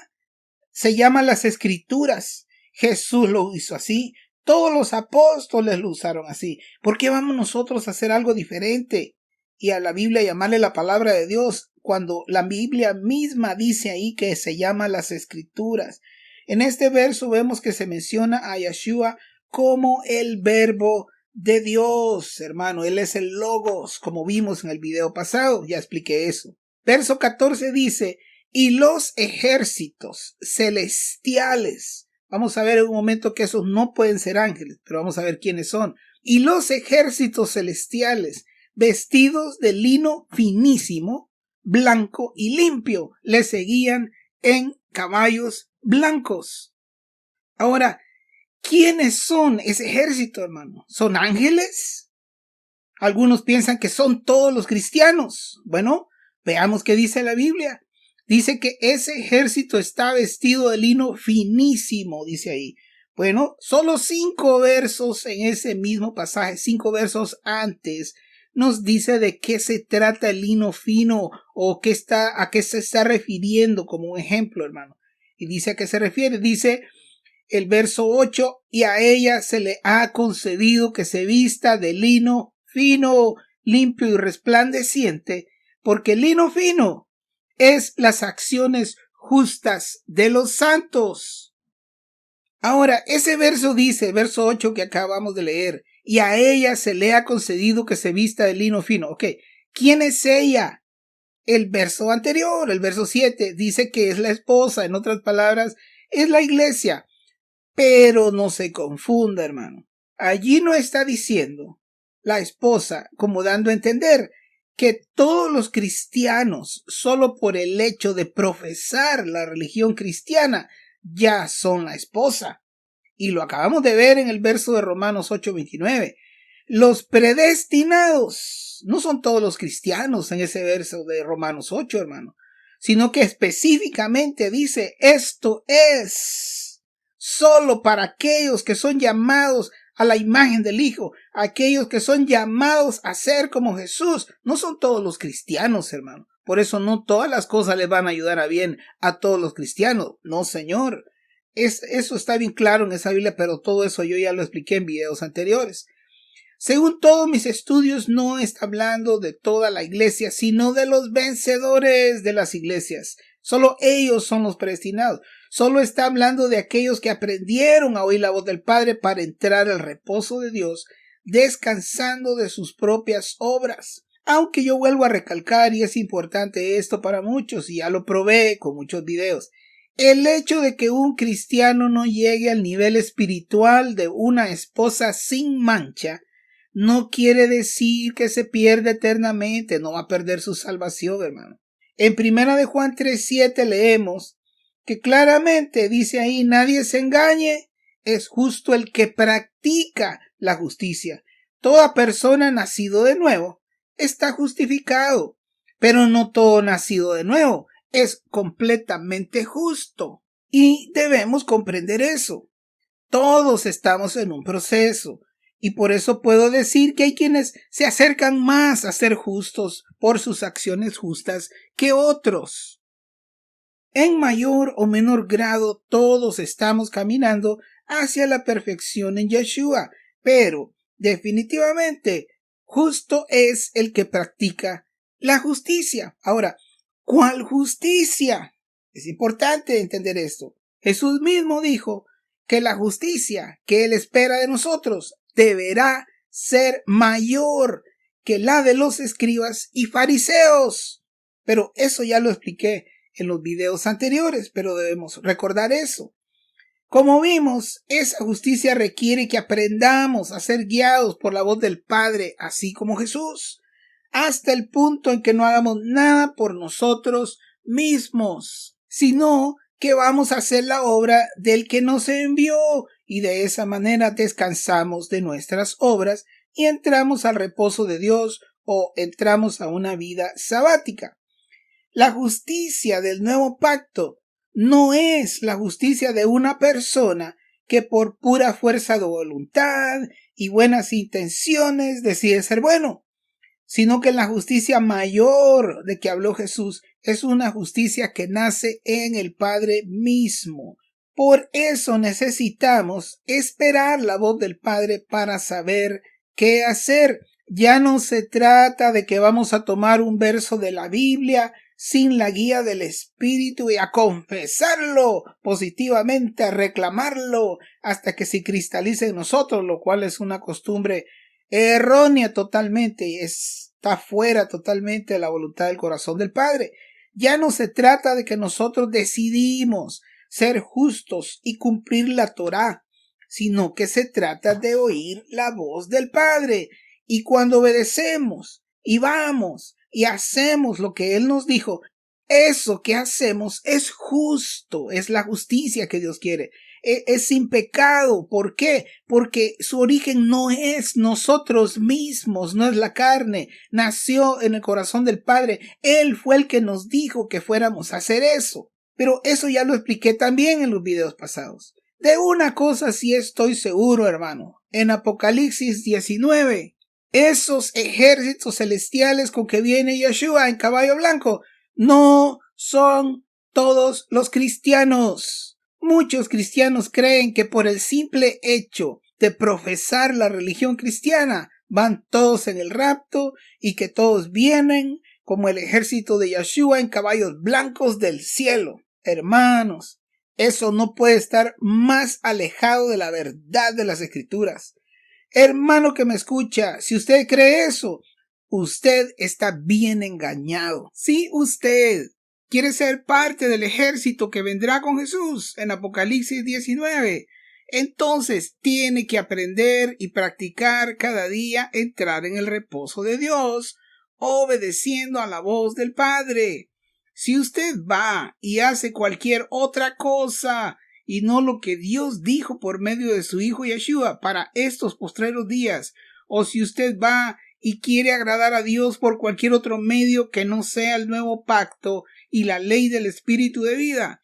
se llaman las Escrituras. Jesús lo hizo así. Todos los apóstoles lo usaron así. ¿Por qué vamos nosotros a hacer algo diferente? Y a la Biblia llamarle la palabra de Dios cuando la Biblia misma dice ahí que se llama las Escrituras. En este verso vemos que se menciona a Yeshua como el Verbo de Dios, hermano. Él es el Logos, como vimos en el video pasado. Ya expliqué eso. Verso 14 dice, y los ejércitos celestiales. Vamos a ver en un momento que esos no pueden ser ángeles, pero vamos a ver quiénes son. Y los ejércitos celestiales, vestidos de lino finísimo, blanco y limpio, le seguían en caballos blancos. Ahora, ¿quiénes son ese ejército, hermano? ¿Son ángeles? Algunos piensan que son todos los cristianos. Bueno, veamos qué dice la Biblia. Dice que ese ejército está vestido de lino finísimo, dice ahí. Bueno, solo 5 versos en ese mismo pasaje, 5 versos antes, nos dice de qué se trata el lino fino o a qué se está refiriendo como un ejemplo, hermano. Y dice a qué se refiere. Dice el verso 8, y a ella se le ha concedido que se vista de lino fino, limpio y resplandeciente, porque el lino fino es las acciones justas de los santos. Ahora, ese verso dice, verso 8 que acabamos de leer, y a ella se le ha concedido que se vista de lino fino. Ok, ¿quién es ella? El verso anterior, el verso 7, dice que es la esposa, en otras palabras, es la iglesia. Pero no se confunda, hermano. Allí no está diciendo la esposa, como dando a entender que todos los cristianos, solo por el hecho de profesar la religión cristiana, ya son la esposa. Y lo acabamos de ver en el verso de Romanos 8:29. Los predestinados no son todos los cristianos en ese verso de Romanos 8, hermano, sino que específicamente dice, esto es solo para aquellos que son llamados a la imagen del Hijo, aquellos que son llamados a ser como Jesús. No son todos los cristianos, hermano. Por eso no todas las cosas les van a ayudar a bien a todos los cristianos. No, señor. Eso está bien claro en esa Biblia, pero todo eso yo ya lo expliqué en videos anteriores. Según todos mis estudios, no está hablando de toda la iglesia, sino de los vencedores de las iglesias. Solo ellos son los predestinados. Solo está hablando de aquellos que aprendieron a oír la voz del Padre para entrar al reposo de Dios, descansando de sus propias obras. Aunque yo vuelvo a recalcar, y es importante esto para muchos, y ya lo probé con muchos videos, el hecho de que un cristiano no llegue al nivel espiritual de una esposa sin mancha no quiere decir que se pierde eternamente, no va a perder su salvación, hermano. En 1 de Juan 3:7 leemos que claramente dice ahí, nadie se engañe, es justo el que practica la justicia. Toda persona nacido de nuevo está justificado, pero no todo nacido de nuevo es completamente justo. Y debemos comprender eso. Todos estamos en un proceso. Y por eso puedo decir que hay quienes se acercan más a ser justos por sus acciones justas que otros. En mayor o menor grado todos estamos caminando hacia la perfección en Yeshua, pero definitivamente justo es el que practica la justicia. Ahora, ¿cuál justicia? Es importante entender esto. Jesús mismo dijo que la justicia que Él espera de nosotros deberá ser mayor que la de los escribas y fariseos. Pero eso ya lo expliqué en los videos anteriores, pero debemos recordar eso. Como vimos, esa justicia requiere que aprendamos a ser guiados por la voz del Padre, así como Jesús, hasta el punto en que no hagamos nada por nosotros mismos, sino que vamos a hacer la obra del que nos envió, y de esa manera descansamos de nuestras obras y entramos al reposo de Dios o entramos a una vida sabática. La justicia del nuevo pacto no es la justicia de una persona que por pura fuerza de voluntad y buenas intenciones decide ser bueno, sino que la justicia mayor de que habló Jesús es una justicia que nace en el Padre mismo. Por eso necesitamos esperar la voz del Padre para saber qué hacer. Ya no se trata de que vamos a tomar un verso de la Biblia sin la guía del Espíritu y a confesarlo positivamente, a reclamarlo hasta que se cristalice en nosotros, lo cual es una costumbre errónea totalmente, está fuera totalmente de la voluntad del corazón del Padre. Ya no se trata de que nosotros decidimos ser justos y cumplir la Torá, sino que se trata de oír la voz del Padre. Y cuando obedecemos y vamos y hacemos lo que Él nos dijo, eso que hacemos es justo, es la justicia que Dios quiere. Es sin pecado. ¿Por qué? Porque su origen no es nosotros mismos, no es la carne. Nació en el corazón del Padre. Él fue el que nos dijo que fuéramos a hacer eso. Pero eso ya lo expliqué también en los videos pasados. De una cosa sí estoy seguro, hermano. En Apocalipsis 19, esos ejércitos celestiales con que viene Yeshua en caballo blanco no son todos los cristianos. Muchos cristianos creen que por el simple hecho de profesar la religión cristiana van todos en el rapto y que todos vienen como el ejército de Yeshua en caballos blancos del cielo. Hermanos, eso no puede estar más alejado de la verdad de las Escrituras. Hermano que me escucha, si usted cree eso, usted está bien engañado. Si usted quiere ser parte del ejército que vendrá con Jesús en Apocalipsis 19, Entonces tiene que aprender y practicar cada día entrar en el reposo de Dios, obedeciendo a la voz del Padre. Si usted va y hace cualquier otra cosa y no lo que Dios dijo por medio de su Hijo Yeshua para estos postreros días, o si usted va y quiere agradar a Dios por cualquier otro medio que no sea el nuevo pacto y la ley del Espíritu de vida,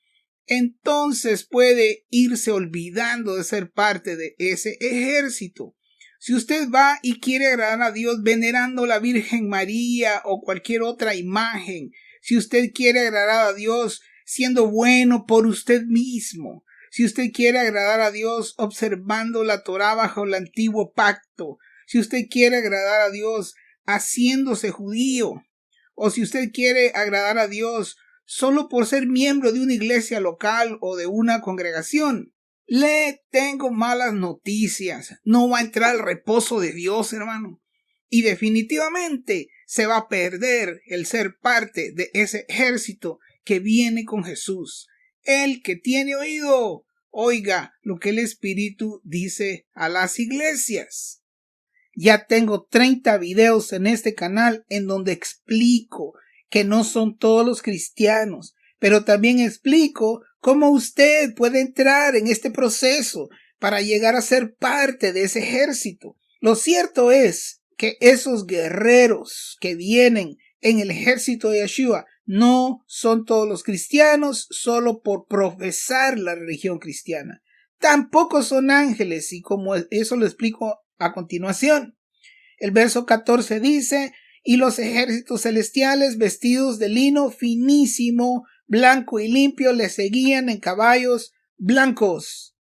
entonces puede irse olvidando de ser parte de ese ejército. Si usted va y quiere agradar a Dios venerando a la Virgen María o cualquier otra imagen, si usted quiere agradar a Dios siendo bueno por usted mismo, si usted quiere agradar a Dios observando la Torá bajo el antiguo pacto, si usted quiere agradar a Dios haciéndose judío, o si usted quiere agradar a Dios solo por ser miembro de una iglesia local o de una congregación, le tengo malas noticias. No va a entrar al reposo de Dios, hermano. Y definitivamente se va a perder el ser parte de ese ejército que viene con Jesús. El que tiene oído, oiga lo que el Espíritu dice a las iglesias. Ya tengo 30 videos en este canal en donde explico que no son todos los cristianos, pero también explico cómo usted puede entrar en este proceso para llegar a ser parte de ese ejército. Lo cierto es que esos guerreros que vienen en el ejército de Yeshua no son todos los cristianos solo por profesar la religión cristiana. Tampoco son ángeles, y como eso lo explico a continuación. El verso 14 dice: y los ejércitos celestiales vestidos de lino finísimo, blanco y limpio le seguían en caballos blancos.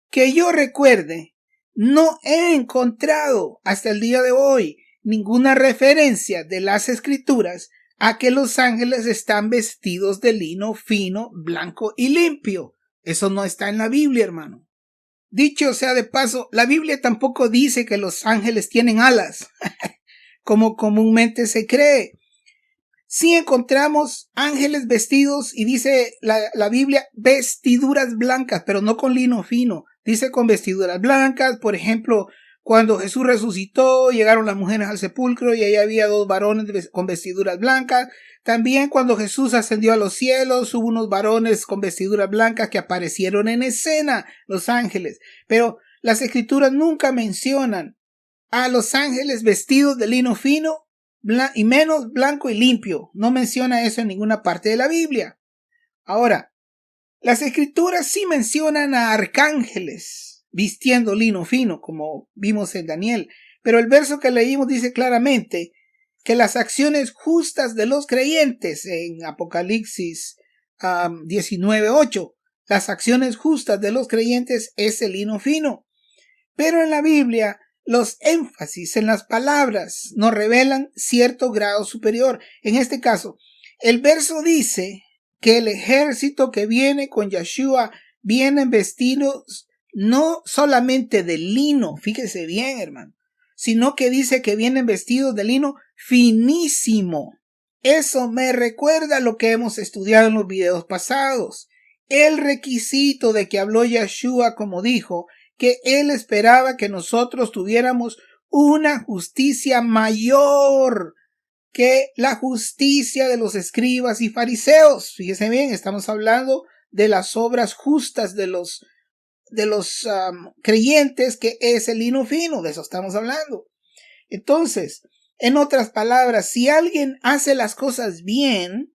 Que yo recuerde, no he encontrado hasta el día de hoy ninguna referencia de las escrituras a que los ángeles están vestidos de lino fino, blanco y limpio. Eso no está en la Biblia, hermano. Dicho sea de paso, la Biblia tampoco dice que los ángeles tienen alas, como comúnmente se cree. Sí encontramos ángeles vestidos, y dice la Biblia, vestiduras blancas, pero no con lino fino. Dice con vestiduras blancas. Por ejemplo, cuando Jesús resucitó, llegaron las mujeres al sepulcro y ahí había 2 varones con vestiduras blancas. También cuando Jesús ascendió a los cielos, hubo unos varones con vestiduras blancas que aparecieron en escena, los ángeles. Pero las escrituras nunca mencionan a los ángeles vestidos de lino fino y menos blanco y limpio. No menciona eso en ninguna parte de la Biblia. Ahora, las escrituras sí mencionan a arcángeles vistiendo lino fino, como vimos en Daniel, pero el verso que leímos dice claramente que las acciones justas de los creyentes en Apocalipsis 19:8, las acciones justas de los creyentes es el lino fino. Pero en la Biblia los énfasis en las palabras nos revelan cierto grado superior. En este caso, el verso dice que el ejército que viene con Yeshua vienen vestidos no solamente de lino, fíjese bien, hermano, sino que dice que vienen vestidos de lino finísimo. Eso me recuerda lo que hemos estudiado en los videos pasados. El requisito de que habló Yeshua, como dijo, que él esperaba que nosotros tuviéramos una justicia mayor que la justicia de los escribas y fariseos. Fíjese bien, estamos hablando de las obras justas de los creyentes, que es el lino fino, de eso estamos hablando. Entonces, en otras palabras, si alguien hace las cosas bien,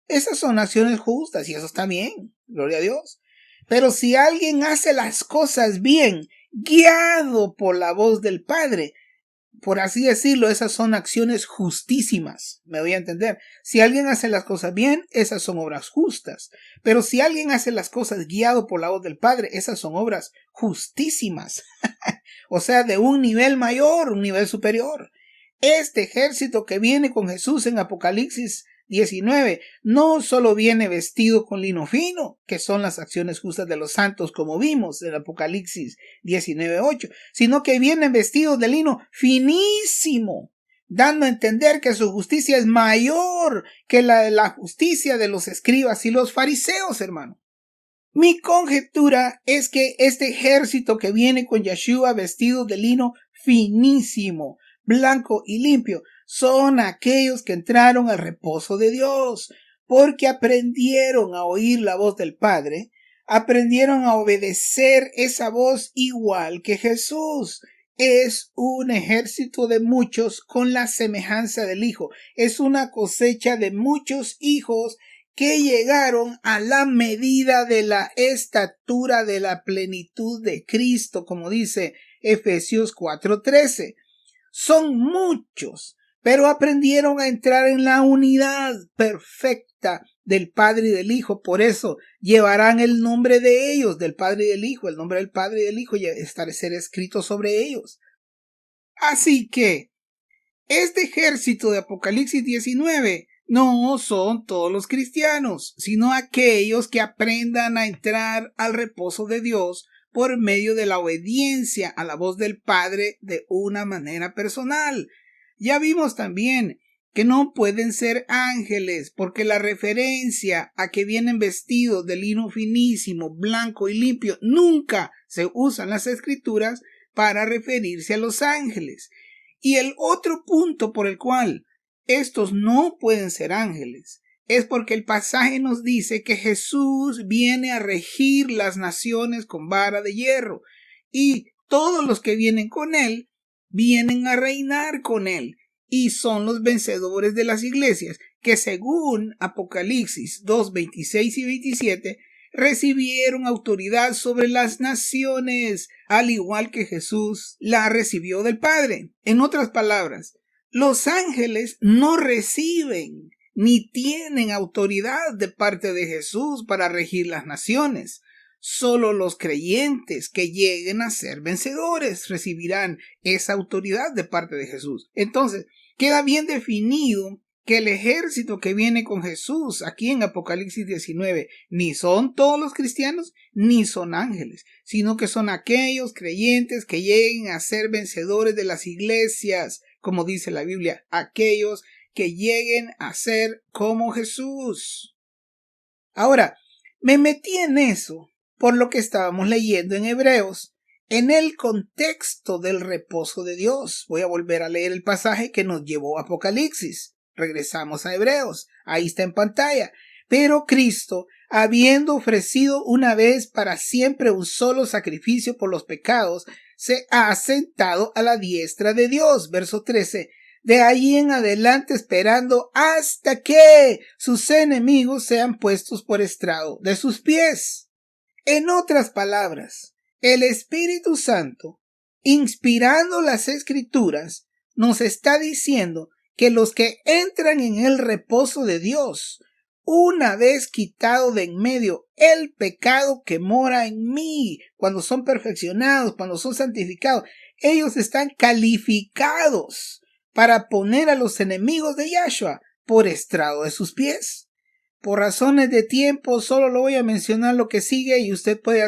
esas son acciones justas y eso está bien, gloria a Dios. Pero si alguien hace las cosas bien, guiado por la voz del Padre, por así decirlo, esas son acciones justísimas. ¿Me voy a entender? Si alguien hace las cosas bien, esas son obras justas. Pero si alguien hace las cosas guiado por la voz del Padre, esas son obras justísimas. O sea, de un nivel mayor, un nivel superior. Este ejército que viene con Jesús en Apocalipsis 19 no solo viene vestido con lino fino, que son las acciones justas de los santos, como vimos en Apocalipsis 19:8, sino que vienen vestidos de lino finísimo, dando a entender que su justicia es mayor que la justicia de los escribas y los fariseos, hermano. Mi conjetura es que este ejército que viene con Yeshua vestido de lino finísimo, blanco y limpio, son aquellos que entraron al reposo de Dios, porque aprendieron a oír la voz del Padre, aprendieron a obedecer esa voz igual que Jesús. Es un ejército de muchos con la semejanza del Hijo. Es una cosecha de muchos hijos que llegaron a la medida de la estatura de la plenitud de Cristo, como dice Efesios 4:13. Son muchos, pero aprendieron a entrar en la unidad perfecta del Padre y del Hijo. Por eso llevarán el nombre de ellos, del Padre y del Hijo. El nombre del Padre y del Hijo será escrito sobre ellos. Así que este ejército de Apocalipsis 19 no son todos los cristianos, sino aquellos que aprendan a entrar al reposo de Dios por medio de la obediencia a la voz del Padre de una manera personal. Ya vimos también que no pueden ser ángeles, porque la referencia a que vienen vestidos de lino finísimo, blanco y limpio, nunca se usa en las Escrituras para referirse a los ángeles. Y el otro punto por el cual estos no pueden ser ángeles es porque el pasaje nos dice que Jesús viene a regir las naciones con vara de hierro y todos los que vienen con él vienen a reinar con él y son los vencedores de las iglesias que según Apocalipsis 2:26 y 27 recibieron autoridad sobre las naciones, al igual que Jesús la recibió del Padre. En otras palabras, los ángeles no reciben ni tienen autoridad de parte de Jesús para regir las naciones. Solo los creyentes que lleguen a ser vencedores recibirán esa autoridad de parte de Jesús. Entonces, queda bien definido que el ejército que viene con Jesús aquí en Apocalipsis 19 ni son todos los cristianos ni son ángeles, sino que son aquellos creyentes que lleguen a ser vencedores de las iglesias, como dice la Biblia, aquellos que lleguen a ser como Jesús. Ahora, me metí en eso por lo que estábamos leyendo en Hebreos, en el contexto del reposo de Dios. Voy a volver a leer el pasaje que nos llevó a Apocalipsis. Regresamos a Hebreos, ahí está en pantalla. Pero Cristo, habiendo ofrecido una vez para siempre un solo sacrificio por los pecados, se ha sentado a la diestra de Dios. Verso 13. De ahí en adelante esperando hasta que sus enemigos sean puestos por estrado de sus pies. En otras palabras, el Espíritu Santo, inspirando las Escrituras, nos está diciendo que los que entran en el reposo de Dios, una vez quitado de en medio el pecado que mora en mí, cuando son perfeccionados, cuando son santificados, ellos están calificados para poner a los enemigos de Yahshua por estrado de sus pies. Por razones de tiempo, solo lo voy a mencionar lo que sigue y usted puede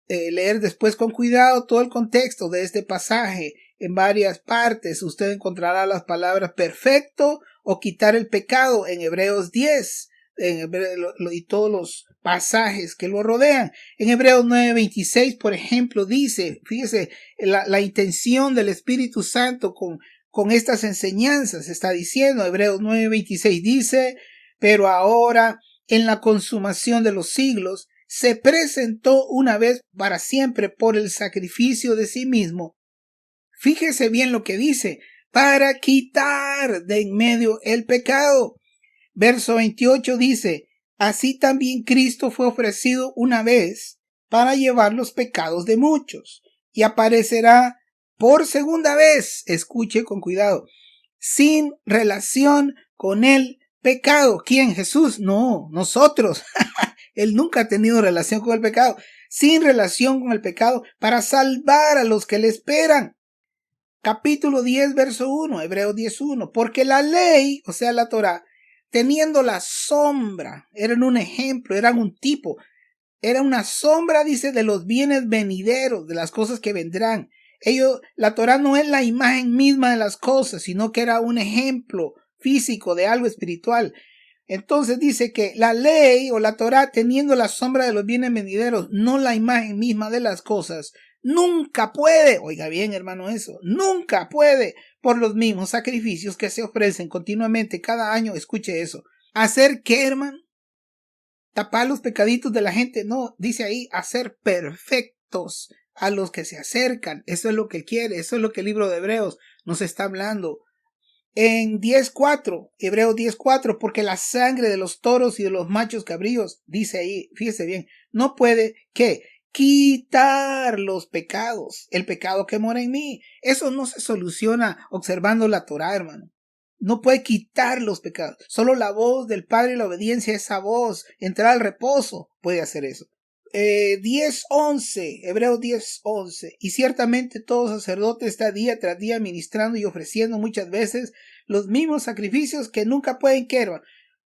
leer después con cuidado todo el contexto de este pasaje en varias partes. Usted encontrará las palabras perfecto o quitar el pecado en Hebreos 10 y todos los pasajes que lo rodean. En Hebreos 9:26, por ejemplo, dice, fíjese, la intención del Espíritu Santo con estas enseñanzas. Está diciendo, Hebreos 9:26 dice, pero ahora en la consumación de los siglos se presentó una vez para siempre por el sacrificio de sí mismo. Fíjese bien lo que dice, para quitar de en medio el pecado. Verso 28 dice, así también Cristo fue ofrecido una vez para llevar los pecados de muchos y aparecerá por segunda vez, escuche con cuidado, sin relación con el pecado. ¿Quién? Jesús. No, nosotros. Él nunca ha tenido relación con el pecado. Sin relación con el pecado para salvar a los que le esperan. Capítulo 10, verso 1, Hebreos 10:1. Porque la ley, o sea la Torá, teniendo la sombra, eran un ejemplo, eran un tipo, era una sombra, dice, de los bienes venideros, de las cosas que vendrán. La Torá no es la imagen misma de las cosas, sino que era un ejemplo físico de algo espiritual. Entonces dice que la ley o la Torá, teniendo la sombra de los bienes venideros, no la imagen misma de las cosas, nunca puede, oiga bien hermano eso, nunca puede, por los mismos sacrificios que se ofrecen continuamente cada año, escuche eso, ¿hacer qué, hermano? Tapar los pecaditos de la gente, no, dice ahí, hacer perfectos a los que se acercan, eso es lo que quiere, eso es lo que el libro de Hebreos nos está hablando. En 10:4, Hebreos 10:4, porque la sangre de los toros y de los machos cabríos, dice ahí, fíjese bien, no puede, ¿qué? Quitar los pecados, el pecado que mora en mí. Eso no se soluciona observando la Torá, hermano. No puede quitar los pecados. Solo la voz del Padre y la obediencia a esa voz, entrar al reposo, puede hacer eso. 10:11, Hebreos 10:11, y ciertamente todo sacerdote está día tras día ministrando y ofreciendo muchas veces los mismos sacrificios que nunca pueden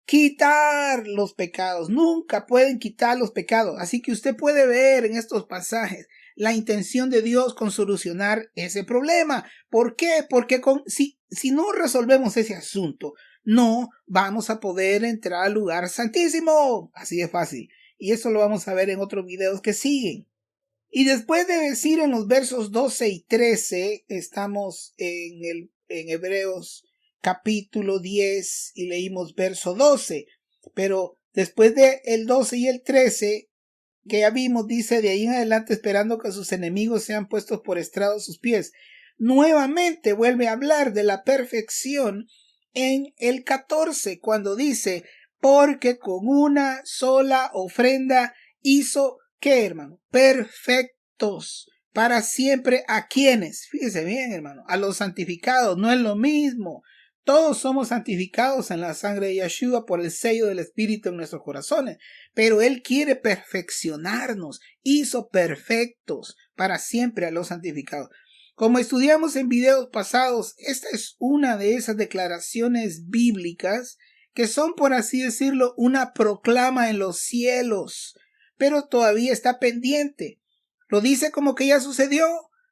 quitar los pecados, nunca pueden quitar los pecados. Así que usted puede ver en estos pasajes la intención de Dios con solucionar ese problema. ¿Por qué? Porque si no resolvemos ese asunto, no vamos a poder entrar al lugar santísimo. Así de fácil. Y eso lo vamos a ver en otros videos que siguen. Y después de decir en los versos 12 y 13, estamos en Hebreos capítulo 10 y leímos verso 12. Pero después de el 12 y el 13, que ya vimos, dice, de ahí en adelante esperando que sus enemigos sean puestos por estrado sus pies. Nuevamente vuelve a hablar de la perfección en el 14, cuando dice, porque con una sola ofrenda hizo, ¿qué, hermano? Perfectos para siempre a quienes, fíjese bien, hermano, a los santificados. No es lo mismo. Todos somos santificados en la sangre de Yeshua por el sello del Espíritu en nuestros corazones, pero Él quiere perfeccionarnos, hizo perfectos para siempre a los santificados. Como estudiamos en videos pasados, esta es una de esas declaraciones bíblicas que son, por así decirlo, una proclama en los cielos, pero todavía está pendiente. Lo dice como que ya sucedió,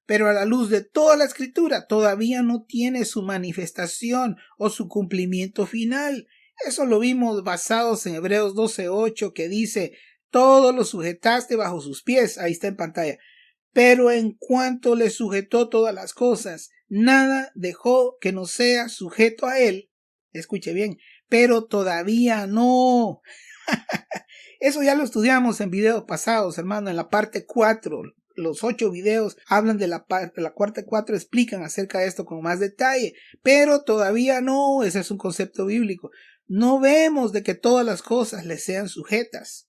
pero a la luz de toda la escritura todavía no tiene su manifestación o su cumplimiento final. Eso lo vimos basados en Hebreos 12:8, que dice, todo lo sujetaste bajo sus pies, ahí está en pantalla. Pero en cuanto le sujetó todas las cosas, nada dejó que no sea sujeto a él. Escuche bien, pero todavía no. Eso ya lo estudiamos en videos pasados, hermano, en la parte 4. Los 8 videos hablan de la parte, la parte 4 explican acerca de esto con más detalle, pero todavía no, ese es un concepto bíblico. No vemos de que todas las cosas le sean sujetas.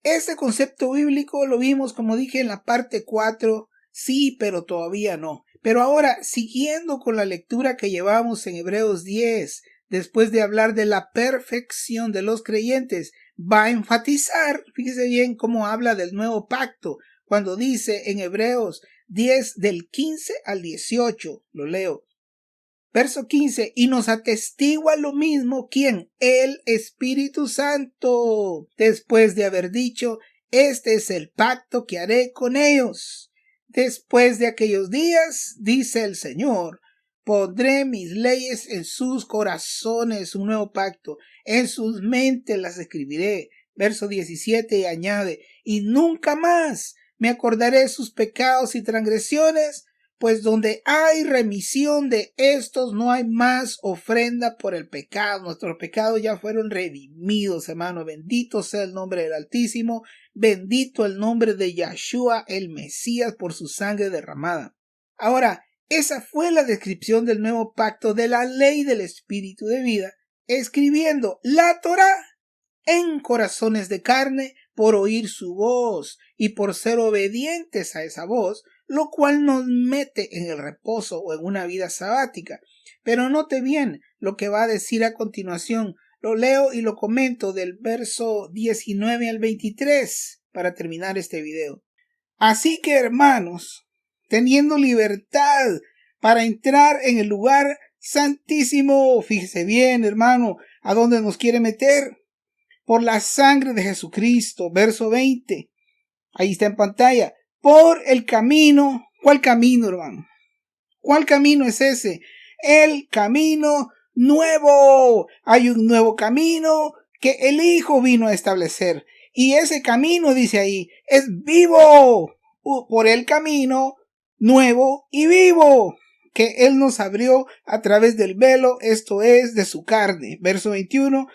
Este concepto bíblico lo vimos, como dije, en la parte 4, sí, pero todavía no. Pero ahora, siguiendo con la lectura que llevamos en Hebreos 10, después de hablar de la perfección de los creyentes, va a enfatizar, fíjese bien cómo habla del nuevo pacto, cuando dice en Hebreos 10 del 15 al 18, lo leo. Verso 15, y nos atestigua lo mismo, ¿quién? El Espíritu Santo, después de haber dicho, este es el pacto que haré con ellos. Después de aquellos días, dice el Señor, pondré mis leyes en sus corazones, un nuevo pacto, en sus mentes las escribiré. Verso 17 y añade, y nunca más me acordaré de sus pecados y transgresiones, pues donde hay remisión de estos no hay más ofrenda por el pecado. Nuestros pecados ya fueron redimidos, hermano. Bendito sea el nombre del Altísimo. Bendito el nombre de Yeshua, el Mesías, por su sangre derramada. Ahora, esa fue la descripción del nuevo pacto de la ley del Espíritu de vida, escribiendo la Torá en corazones de carne por oír su voz y por ser obedientes a esa voz, lo cual nos mete en el reposo o en una vida sabática. Pero note bien lo que va a decir a continuación. Lo leo y lo comento del verso 19 al 23 para terminar este video. Así que, hermanos, teniendo libertad para entrar en el lugar santísimo, fíjese bien, hermano, a dónde nos quiere meter, por la sangre de Jesucristo, verso 20. Ahí está en pantalla. Por el camino. ¿Cuál camino, hermano? ¿Cuál camino es ese? El camino nuevo. Hay un nuevo camino que el Hijo vino a establecer. Y ese camino, dice ahí, es vivo, por el camino nuevo y vivo que Él nos abrió a través del velo, esto es, de su carne. Verso 21,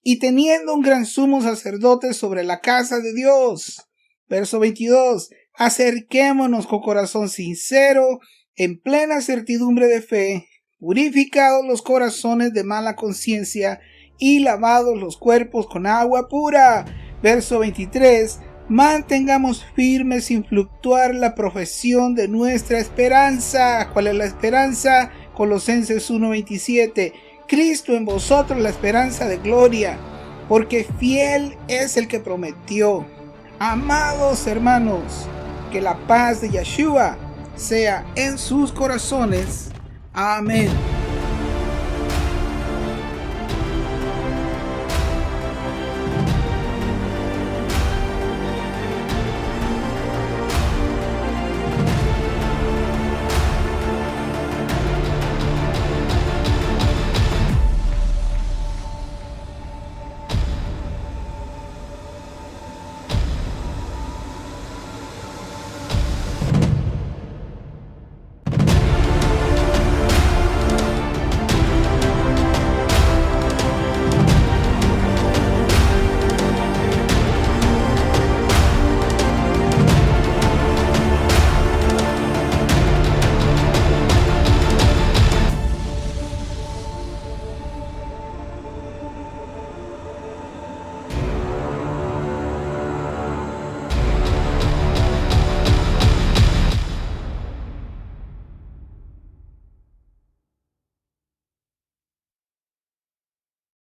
y teniendo un gran sumo sacerdote sobre la casa de Dios. Verso 22, acerquémonos con corazón sincero, en plena certidumbre de fe, purificados los corazones de mala conciencia y lavados los cuerpos con agua pura. Verso 23, mantengamos firme sin fluctuar la profesión de nuestra esperanza. ¿Cuál es la esperanza? Colosenses 1:27, Cristo en vosotros la esperanza de gloria, porque fiel es el que prometió. Amados hermanos, que la paz de Yeshua sea en sus corazones. Amén.